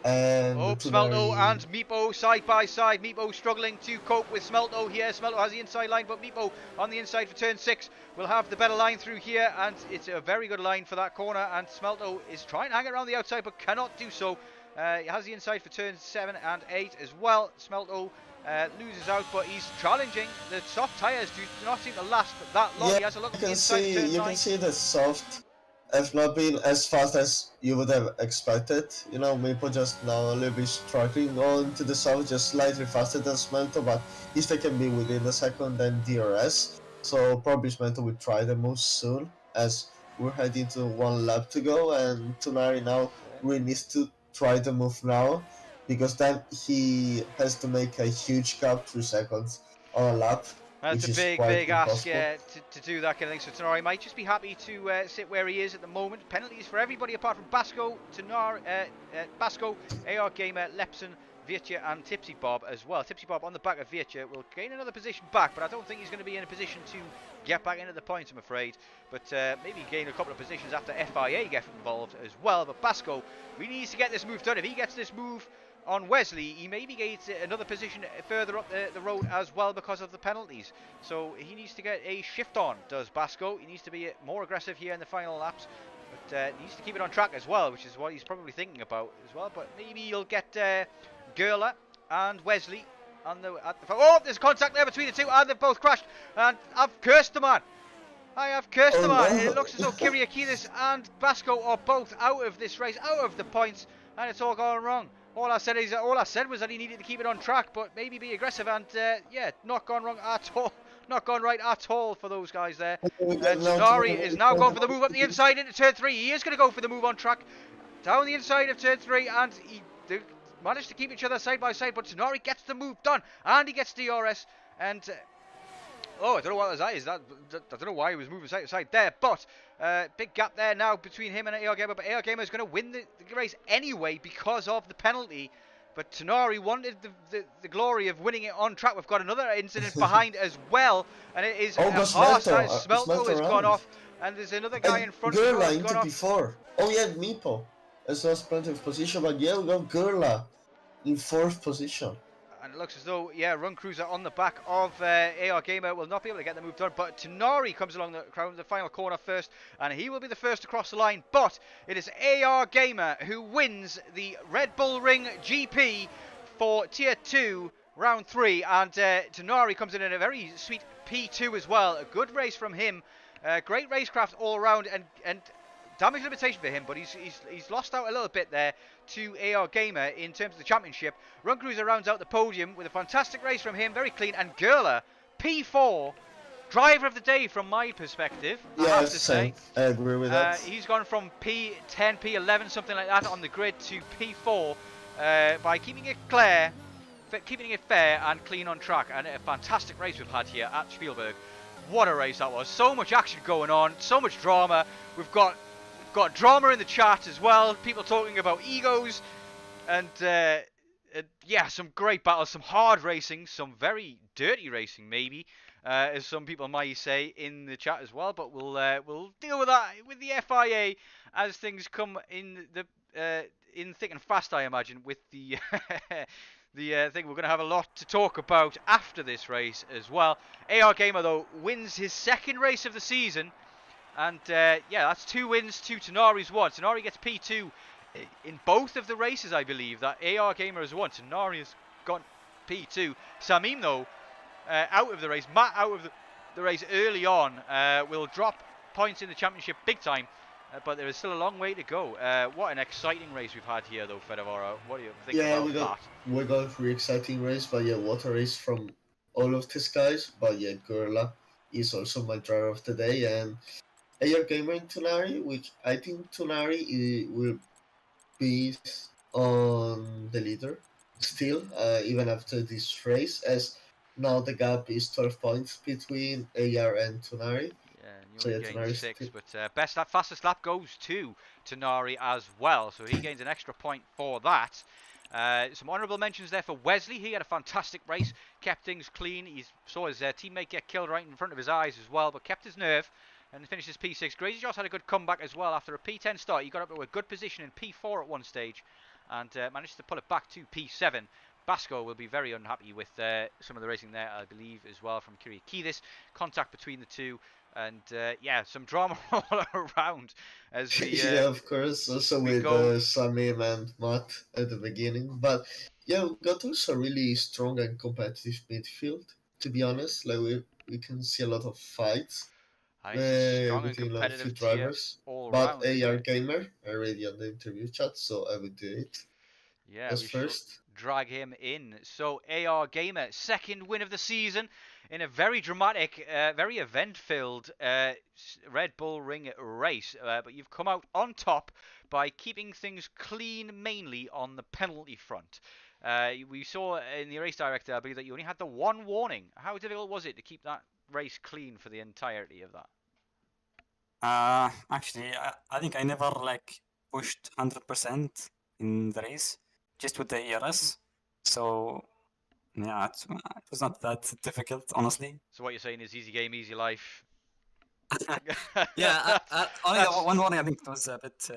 And Smelto and Meepo side by side. Meepo struggling to cope with Smelto here. Smelto has the inside line, but Meepo on the inside for turn 6 will have the better line through here, and it's a very good line for that corner. And Smelto is trying to hang it around the outside, but cannot do so. He has the inside for turns 7 and 8 as well. Smelto loses out, but he's challenging. The soft tyres do not seem to last that long. Yeah, he has a look at the inside for turn 9. You can see the soft have not been as fast as you would have expected. You know, Meepo just now a little bit struggling on to the soft, just slightly faster than Smelto, but he still can be within a second than DRS. So probably Smelto will try the move soon, as we're heading to 1 lap to go, and Tenari now really needs to try the move now, because then he has to make a huge gap, 3 seconds on a lap, That's a which is big, quite big ask, impossible. yeah, to do that kind of thing. So Tenari might just be happy to sit where he is at the moment. Penalties for everybody apart from Basco, Basco, AR Gamer, Lepson, Virtua and Tipsy Bob as well. Tipsy Bob on the back of Virtua will gain another position back, but I don't think he's going to be in a position to get back into the points, I'm afraid. But maybe gain a couple of positions after FIA get involved as well. But Basco really needs to get this move done. If he gets this move on Wesley, he maybe gets another position further up the road as well because of the penalties. So he needs to get a shift on, does Basco. He needs to be more aggressive here in the final laps. But needs to keep it on track as well, which is what he's probably thinking about as well. But maybe he'll get Gerla and Wesley on oh, there's contact there between the two, and they've both crashed. And I've cursed the man. I have cursed the man. No. It looks as though Kyriakidis and Basco are both out of this race, out of the points, and it's all gone wrong. All I said was that he needed to keep it on track, but maybe be aggressive, and yeah, not gone wrong at all. Not gone right at all for those guys there. Tsunari is now going for the move up the inside into turn 3. He is going to go for the move on track down the inside of turn 3, and he managed to keep each other side by side, but Tsunari gets the move done, and he gets DRS, and oh, I don't know what that is. I don't know why he was moving side to side there, but big gap there now between him and AR Gamer, but AR Gamer is going to win the race anyway because of the penalty. But Tsunari wanted the glory of winning it on track. We've got another incident behind as well, and it is Smelto has gone off, and there's another guy in front who has gone off. Before. Oh yeah, Meepo has lost plenty of position, but yeah, we got Gerla in 4th position. And it looks as though, yeah, Run Cruiser on the back of AR Gamer will not be able to get the move done. But Tsunari comes along the final corner first, and he will be the first to cross the line. But it is AR Gamer who wins the Red Bull Ring GP for Tier 2, Round 3. And Tsunari comes in a very sweet P2 as well. A good race from him. Great racecraft all around, and damage limitation for him, but he's lost out a little bit there to AR Gamer in terms of the championship. Run Cruiser rounds out the podium with a fantastic race from him, very clean. And Gerla, P4, driver of the day from my perspective, I have to say. I agree with that. He's gone from P10, P11, something like that on the grid to P4 by keeping it fair and clean on track. And a fantastic race we've had here at Spielberg. What a race that was. So much action going on, so much drama. We've got drama in the chat as well, people talking about egos, and yeah, some great battles, some hard racing, some very dirty racing maybe, as some people might say in the chat as well, but we'll deal with that with the FIA as things come in thick and fast, I imagine, with the the thing. We're going to have a lot to talk about after this race as well. AR Gamer, though, wins his 2nd race of the season. And yeah, that's 2 wins to Tsunari's 1. Tsunari gets P2 in both of the races, I believe, that AR Gamer has won. Tsunari has got P2. Samim, though, out of the race. Matt out of the race early on. Will drop points in the championship big time. But there is still a long way to go. What an exciting race we've had here, though, Fedevaro. What do you think about that? We got a really exciting race, but yeah, what a race from all of these guys. But yeah, Gerla is also my driver of the day, and AR Gamer and Tsunari, which I think Tsunari will be on the leader still, even after this race, as now the gap is 12 points between AR and Tsunari. Yeah, you only gained 6, but fastest lap goes to Tsunari as well, so he gains an extra point for that. Some honourable mentions there for Wesley. He had a fantastic race, kept things clean. He saw his teammate get killed right in front of his eyes as well, but kept his nerve and finishes P6. Crazy Joss had a good comeback as well after a P10 start. He got up to a good position in P4 at one stage and managed to pull it back to P7. Basco will be very unhappy with some of the racing there, I believe, as well from Kyriakidis. Contact between the two, and yeah, some drama all around as we yeah, of course, also with Samim and Matt at the beginning. But yeah, we got also really strong and competitive midfield, to be honest. Like we can see a lot of fights between a few drivers. But AR Gamer already on the interview chat, so I would do it. Yeah, we first drag him in. So AR Gamer, 2nd win of the season in a very dramatic, very event-filled Red Bull Ring race. But you've come out on top by keeping things clean mainly on the penalty front. We saw in the race director, I believe, that you only had the one warning. How difficult was it to keep that race clean for the entirety of that? Actually, I think I never like pushed 100% in the race, just with the ERS. So yeah, it was not that difficult, honestly. So what you're saying is easy game, easy life. Yeah, only That's- one warning. I think it was a bit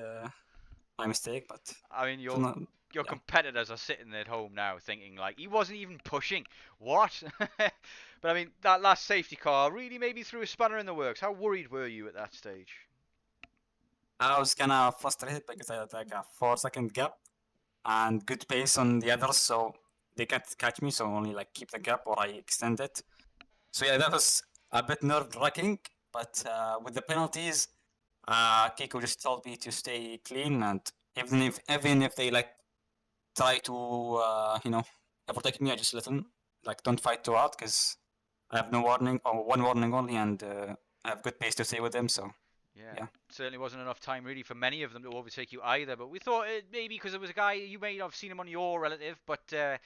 my mistake, but I mean, it was not, your yeah. competitors are sitting at home now thinking like he wasn't even pushing. What? But I mean, that last safety car really maybe threw a spanner in the works. How worried were you at that stage? I was kind of frustrated because I had like a 4-second gap and good pace on the others, so they can't catch me. So only like keep the gap or I extend it. So yeah, that was a bit nerve-wracking. But with the penalties, Kiko just told me to stay clean, and even if they like try to protect me, I just let them like don't fight too hard because I have no warning or one warning only, and I have good pace to stay with them. So yeah. Certainly wasn't enough time really for many of them to overtake you either. But we thought it maybe because there was a guy, you may not have seen him on your relative, but there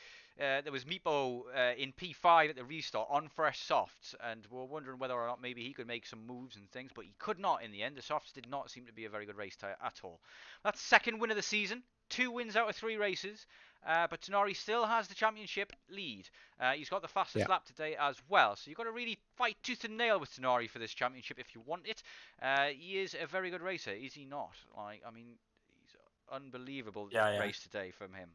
was Meepo in P5 at the restart on fresh softs, and we were wondering whether or not maybe he could make some moves and things, but he could not in the end. The softs did not seem to be a very good race tyre at all. That's second win of the season, 2 wins out of 3 races. But Tonari still has the championship lead. He's got the fastest lap today as well. So you've got to really fight tooth and nail with Tonari for this championship if you want it. He is a very good racer, is he not? Like, I mean, he's unbelievable race today from him.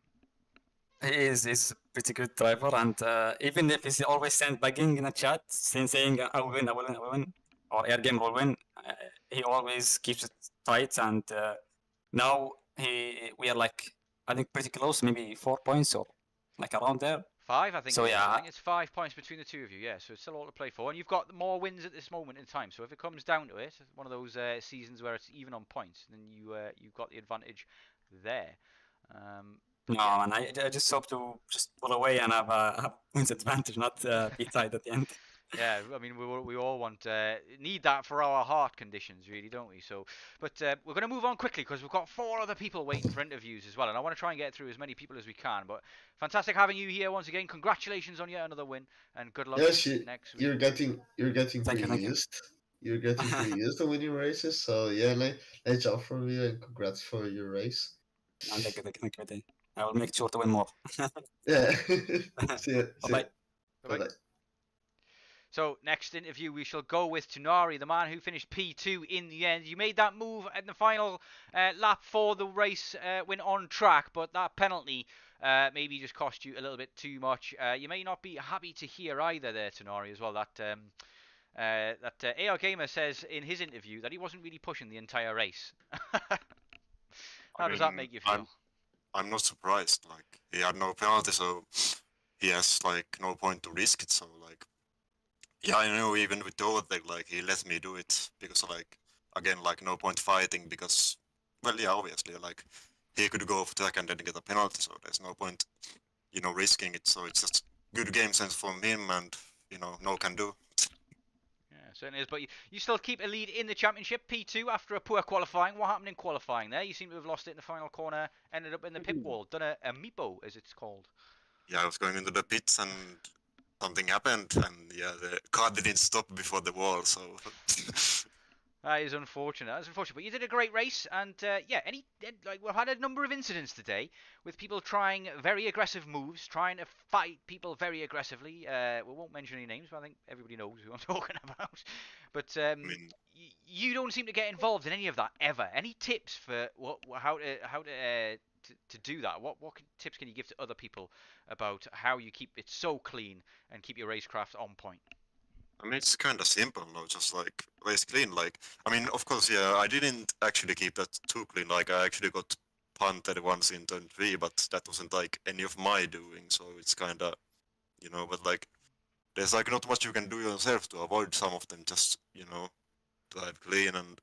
He's a pretty good driver, and even if he's always sandbagging in a chat, saying I will win, I will win, I will win, or air game will win, he always keeps it tight. And now we are like, I think pretty close, maybe 4 points or like around there. 5, I think. So yeah, I think it's 5 points between the two of you. Yeah, so it's still all to play for, and you've got more wins at this moment in time. So if it comes down to it, one of those seasons where it's even on points, then you've got the advantage there. No, and I just hope to just pull away and have wins advantage, not be tied at the end. Yeah, I mean, we all want need that for our heart conditions, really, don't we? So, but we're going to move on quickly because we've got 4 other people waiting for interviews as well, and I want to try and get through as many people as we can. But fantastic having you here once again. Congratulations on yet another win, and good luck next week. You're getting pretty used. You're getting pretty used to winning races, so yeah, nice job from you, and congrats for your race. And thank you. I will make sure to win more. Yeah. See ya. Bye. Bye. So next interview we shall go with Tonari, the man who finished P2 in the end. You made that move in the final lap for the race when on track, but that penalty maybe just cost you a little bit too much. You may not be happy to hear either there, Tonari, as well. That AR Gamer says in his interview that he wasn't really pushing the entire race. How does that make you feel? I'm not surprised. Like, he had no penalty, so he has like no point to risk it. So like, yeah, I know even with the overtake, like he let me do it because like again, like no point fighting because, well, yeah, obviously like he could go for track and then get a penalty, so there's no point, risking it. So it's just good game sense from him, and no can do. Certainly is, but you still keep a lead in the championship, P2, after a poor qualifying. What happened in qualifying there? You seem to have lost it in the final corner, ended up in the pit wall, done a Meepo, as it's called. Yeah, I was going into the pits and something happened, and yeah, the car didn't stop before the wall, so... That is unfortunate. That's unfortunate. But you did a great race, and we've had a number of incidents today with people trying very aggressive moves, trying to fight people very aggressively. We won't mention any names, but I think everybody knows who I'm talking about. But you don't seem to get involved in any of that ever. Any tips for how to do that? What tips can you give to other people about how you keep it so clean and keep your racecraft on point? I mean, it's kind of simple, no? Just like race clean. Like, I mean, of course, yeah, I didn't actually keep that too clean. Like, I actually got punted once in turn 3, but that wasn't like any of my doing. So it's kind of, but like, there's like not much you can do yourself to avoid some of them. Just, drive clean and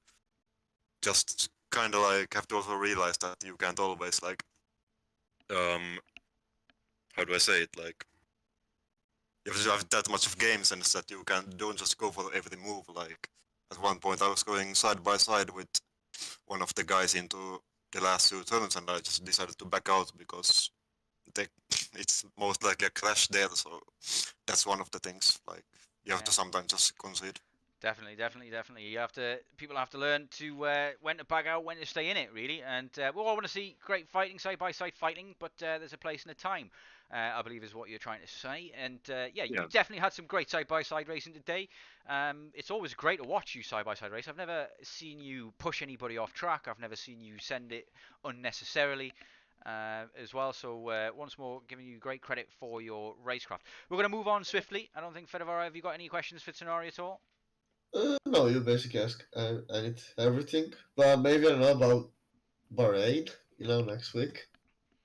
just kind of like have to also realize that you can't always like, how do I say it? Like, you have that much of game sense that you don't just go for every move. Like at one point I was going side by side with one of the guys into the last 2 turns, and I just decided to back out because they, it's most likely a crash there. So that's one of the things. Like you have Yeah. to sometimes just concede. Definitely, definitely, definitely. You have to. People have to learn to when to back out, when to stay in it, really. And we all want to see great fighting, side by side fighting, but there's a place and a time. I believe is what you're trying to say. And yeah, you Yeah. definitely had some great side by side racing today. It's always great to watch you side by side race. I've never seen you push anybody off track. I've never seen you send it unnecessarily. As well, so once more, giving you great credit for your racecraft. We're going to move on swiftly. I don't think Fedivara, have you got any questions for Tenari at all? No, you basically ask everything, but maybe I don't know about Bahrain. Next week.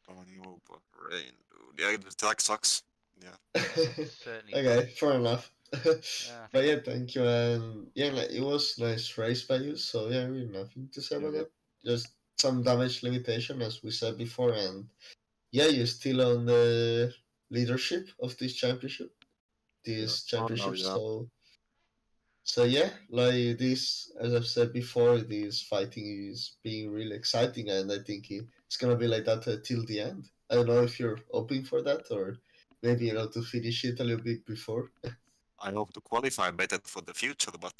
Oh no, but rain, dude. Yeah, the track sucks. Yeah. Certainly Okay, does. fair enough. Yeah, I But think yeah, thank you, and yeah, like, it was nice race by you. So yeah, really nothing to say about Yeah. that. Just some damage limitation, as we said before, and yeah, you're still on the leadership of this championship. Yeah. This Oh no, championship, yeah. so yeah, like this, as I've said before, this fighting is being really exciting, and I think it's gonna be like that till the end. I don't know if you're hoping for that, or maybe to finish it a little bit before. I hope to qualify better for the future, but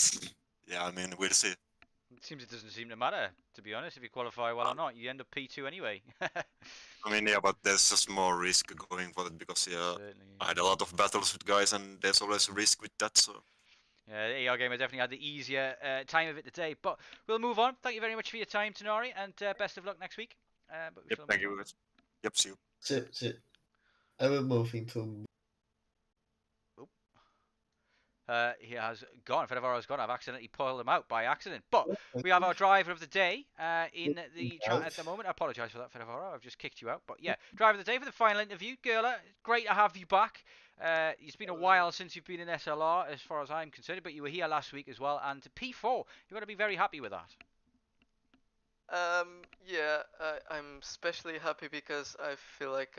yeah, I mean, we'll see. it doesn't seem to matter, to be honest, if you qualify well or not. You end up P2 anyway. I mean, yeah, but there's just more risk going for it because yeah, Certainly. I had a lot of battles with guys, and there's always a risk with that. So Yeah, the AR Gamer definitely had the easier time of it today. But we'll move on. Thank you very much for your time, Tenari, and best of luck next week. But we yep, shall thank move you on. guys. Yep, see you. So I will move into. He has gone. Fedivara has gone. I've accidentally pulled him out by accident. But we have our driver of the day in the chat at the moment. I apologise for that, Fedivara. I've just kicked you out. But yeah, driver of the day for the final interview. Gerla, great to have you back. It's been a while since you've been in SLR, as far as I'm concerned, but you were here last week as well. And P4, you've got to be very happy with that. Yeah, I'm especially happy because I feel like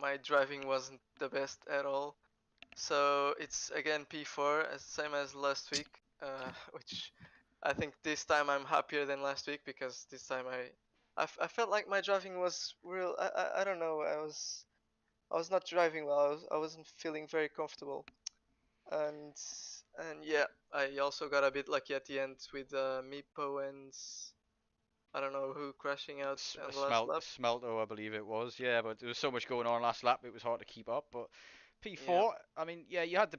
my driving wasn't the best at all. So it's again P4, same as last week, which I think this time I'm happier than last week because this time I felt like my driving was real. I don't know. I was not driving well. I wasn't feeling very comfortable, and yeah, I also got a bit lucky at the end with Meepo and I don't know who crashing out on the last lap. Smelto, I believe it was. Yeah, but there was so much going on last lap, it was hard to keep up. But P4, Yeah. I mean, yeah, you had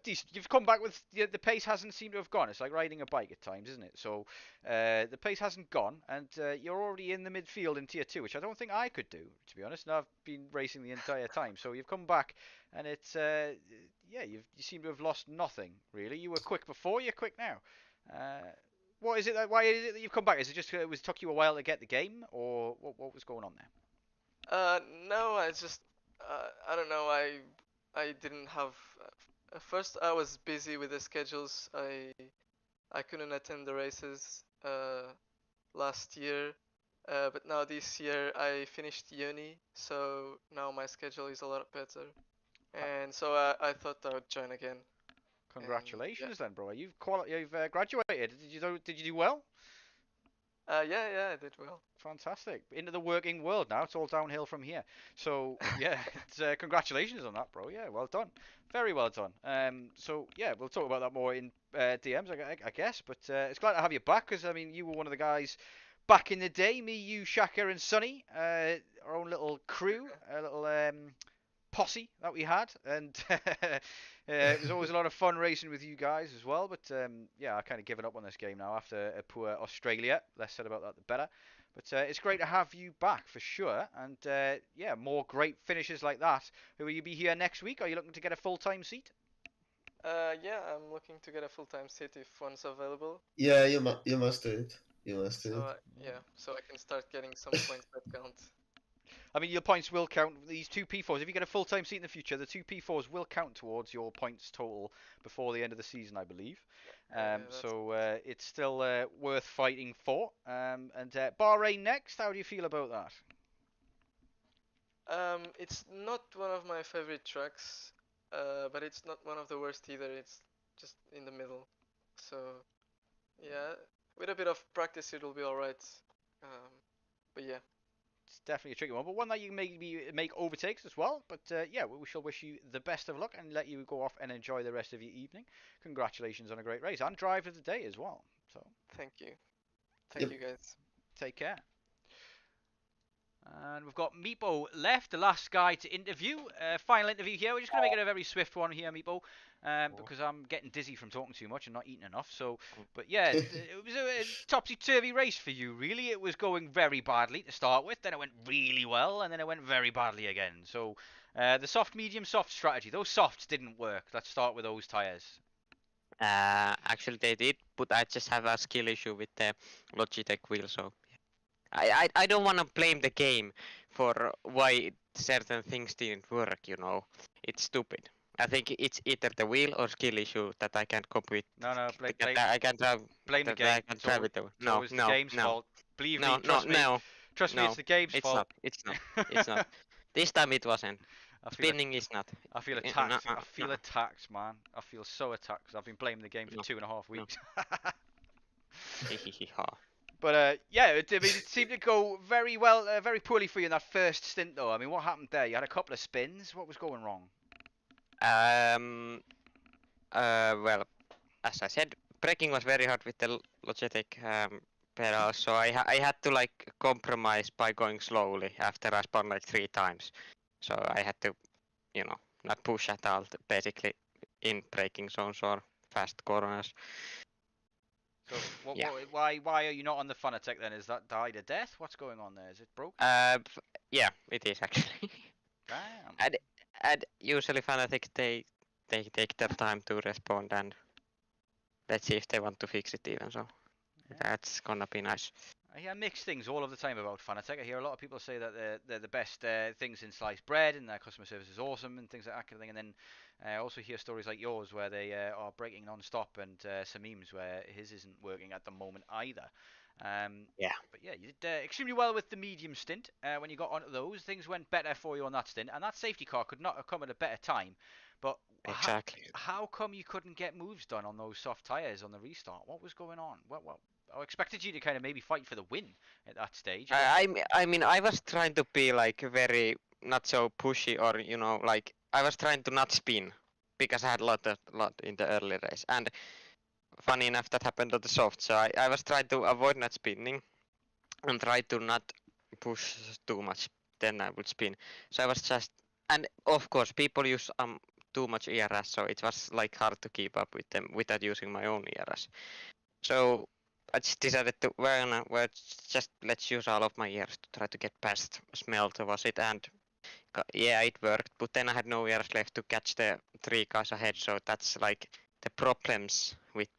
decent. You've come back with the pace hasn't seemed to have gone. It's like riding a bike at times, isn't it? So the pace hasn't gone, and you're already in the midfield in tier 2, which I don't think I could do, to be honest. And I've been racing the entire time, so you've come back, and it's yeah, you seem to have lost nothing really. You were quick before, you're quick now. What is it? Why is it that you've come back? Is it just it took you a while to get the game, or what was going on there? No, I just I don't know. I didn't have. At first, I was busy with the schedules. I couldn't attend the races last year, but now this year I finished uni, so now my schedule is a lot better. And so I thought I would join again. Congratulations, then, bro. You've graduated. Did you do well? Yeah, I did well. Fantastic. Into the working world now. It's all downhill from here. So yeah, it's, congratulations on that, bro. Yeah, well done. Very well done. So yeah, we'll talk about that more in DMs, I guess. But it's glad to have you back because I mean, you were one of the guys back in the day. Me, you, Shaka, and Sonny, our own little crew, a little posse that we had, and it was always a lot of fun racing with you guys as well. But yeah, I kind of given up on this game now after a poor Australia. Less said about that, the better. But it's great to have you back for sure, and yeah, more great finishes like that. Will you be here next week? Are you looking to get a full-time seat? Yeah, I'm looking to get a full-time seat if one's available. Yeah, you must do it. You must do So it. yeah, so I can start getting some points that count. I mean, your points will count. These two P4s, if you get a full-time seat in the future, the two P4s will count towards your points total before the end of the season, I believe. So it's still worth fighting for. And Bahrain next, how do you feel about that? It's not one of my favorite tracks, but it's not one of the worst either. It's just in the middle. So yeah, with a bit of practice, it'll be alright. But yeah, It's definitely a tricky one, but one that you maybe make overtakes as well. But yeah, we shall wish you the best of luck and let you go off and enjoy the rest of your evening. Congratulations on a great race and drive of the day as well. So thank you. Yep. Thank you guys. take care. And we've got Meepo left, the last guy to interview. Final interview here. We're just going to make it a very swift one here, Meepo, because I'm getting dizzy from talking too much and not eating enough. So, but yeah, it was a topsy-turvy race for you, really. It was going very badly to start with, then it went really well, and then it went very badly again. So, the soft, medium, soft strategy. Those softs didn't work. Let's start with those tyres. Actually, they did, but I just have a skill issue with the Logitech wheel, so I don't want to blame the game for why certain things didn't work. You know, it's stupid. I think it's either the wheel or skill issue that I can't cope with. No, I can't drive. blame the that game. I can't drive it. No, it's the game's fault. Believe me, No, trust me. no, Trust me, no, it's the game's it's fault. not. It's not. It's not. This time it wasn't. I feel Spinning is not. I feel No, attacked. no, I feel no. attacked, man. I feel so attacked because I've been blaming the game for No, 2.5 weeks. But yeah, it seemed to go very well, very poorly for you in that first stint, though. I mean, what happened there? You had a couple of spins. What was going wrong? Well, as I said, braking was very hard with the Logitech pedals, so I had to like compromise by going slowly after I spun like 3 times. So I had to, you know, not push at all, basically in braking zones or fast corners. So Yeah. why are you not on the Fanatec then? Is that died a death? What's going on there? Is it broke? Yeah, it is actually. Damn. And usually Fanatic they take their time to respond, and let's see if they want to fix it even. So Yeah. that's gonna be nice. I hear mixed things all of the time about Fanatec. I hear a lot of people say that they're the best things in sliced bread and their customer service is awesome and things like that kind of thing. And then I also hear stories like yours where they are breaking non-stop, and Sameem's where his isn't working at the moment either. Yeah. But yeah, you did extremely well with the medium stint. When you got onto those, things went better for you on that stint, and that safety car could not have come at a better time. But Exactly. how come you couldn't get moves done on those soft tyres on the restart? What was going on? What? I expected you to kind of maybe fight for the win at that stage. I mean, I was trying to be like very not so pushy, or you know, like I was trying to not spin because I had a lot in the early race, and funny enough that happened on the soft. So I was trying to avoid not spinning and try to not push too much. Then I would spin. So I was just, and of course people use too much ERS, so it was like hard to keep up with them without using my own ERS. So I just decided to just let's use all of my ERS to try to get past Smelt, was it, and yeah, it worked. But then I had no ERS left to catch the 3 cars ahead. So that's like the problems with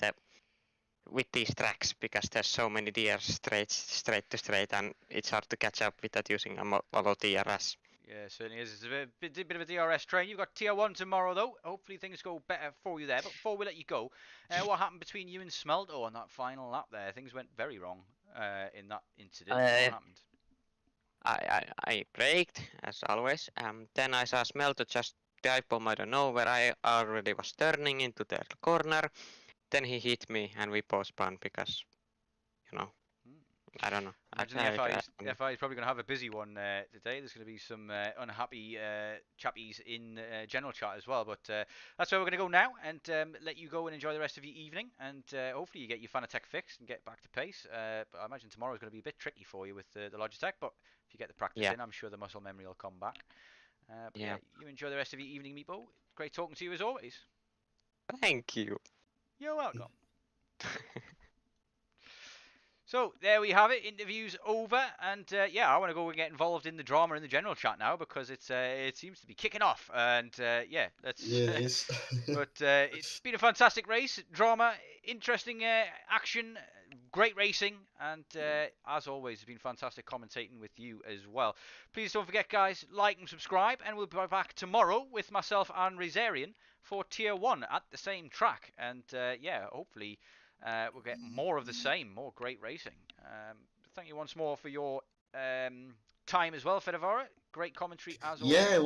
these tracks, because there's so many DRs straight to straight, and it's hard to catch up without using a lot of DRS. Yeah, certainly is. It's a bit of a DRS train. You've got Tier 1 tomorrow, though. Hopefully things go better for you there. But before we let you go, what happened between you and Smelto on that final lap there? Things went very wrong in that incident. What happened? I braked, as always. Then I saw Smelto just dive bomb, I don't know, where I already was turning into the corner. Then he hit me, and we both spun because, you know, I don't know. Imagine the FI is probably going to have a busy one today. There's going to be some unhappy chappies in general chat as well. But that's where we're going to go now, and let you go and enjoy the rest of your evening. And hopefully you get your Fanatec fixed and get back to pace. But I imagine tomorrow is going to be a bit tricky for you with the Logitech. But if you get the practice in, I'm sure the muscle memory will come back. But yeah, you enjoy the rest of your evening, Meepo. Great talking to you as always. Thank you. You're welcome. So there we have it. Interviews over, and yeah, I want to go and get involved in the drama in the general chat now because it seems to be kicking off. And yeah, let's. Yeah, it is. But it's been a fantastic race, drama, interesting action, great racing, and as always, it's been fantastic commentating with you as well. Please don't forget, guys, like and subscribe, and we'll be back tomorrow with myself and Razarian for Tier 1 at the same track, and yeah, hopefully. We'll get more of the same, more great racing. Thank you once more for your time as well, Fedavara. Great commentary as always. Yeah, it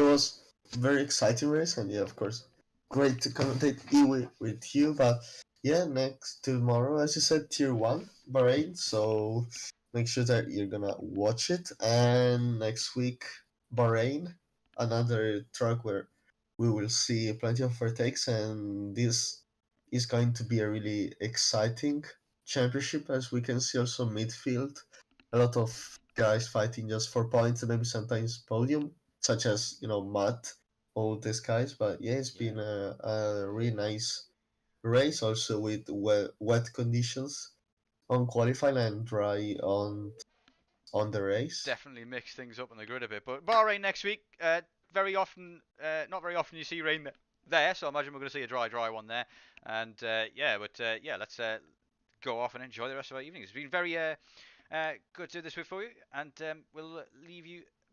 was very exciting race, and yeah, of course, great to commentate with you. But yeah, next tomorrow, as you said, Tier 1 Bahrain. So make sure that you're gonna watch it. And next week, Bahrain, another track where we will see plenty of overtakes, and this is going to be a really exciting championship, as we can see also midfield. A lot of guys fighting just for points and maybe sometimes podium, such as, Matt, all these guys. But yeah, it's been a really nice race, also with wet conditions on qualifying and dry on the race. Definitely mix things up on the grid a bit. But Bahrain next week, very often, not very often you see rain there, so I imagine we're going to see a dry one there. And let's go off and enjoy the rest of our evening. It's been very good to do this with for you, and we'll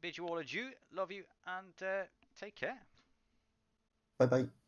bid you all adieu, love you, and take care. Bye bye.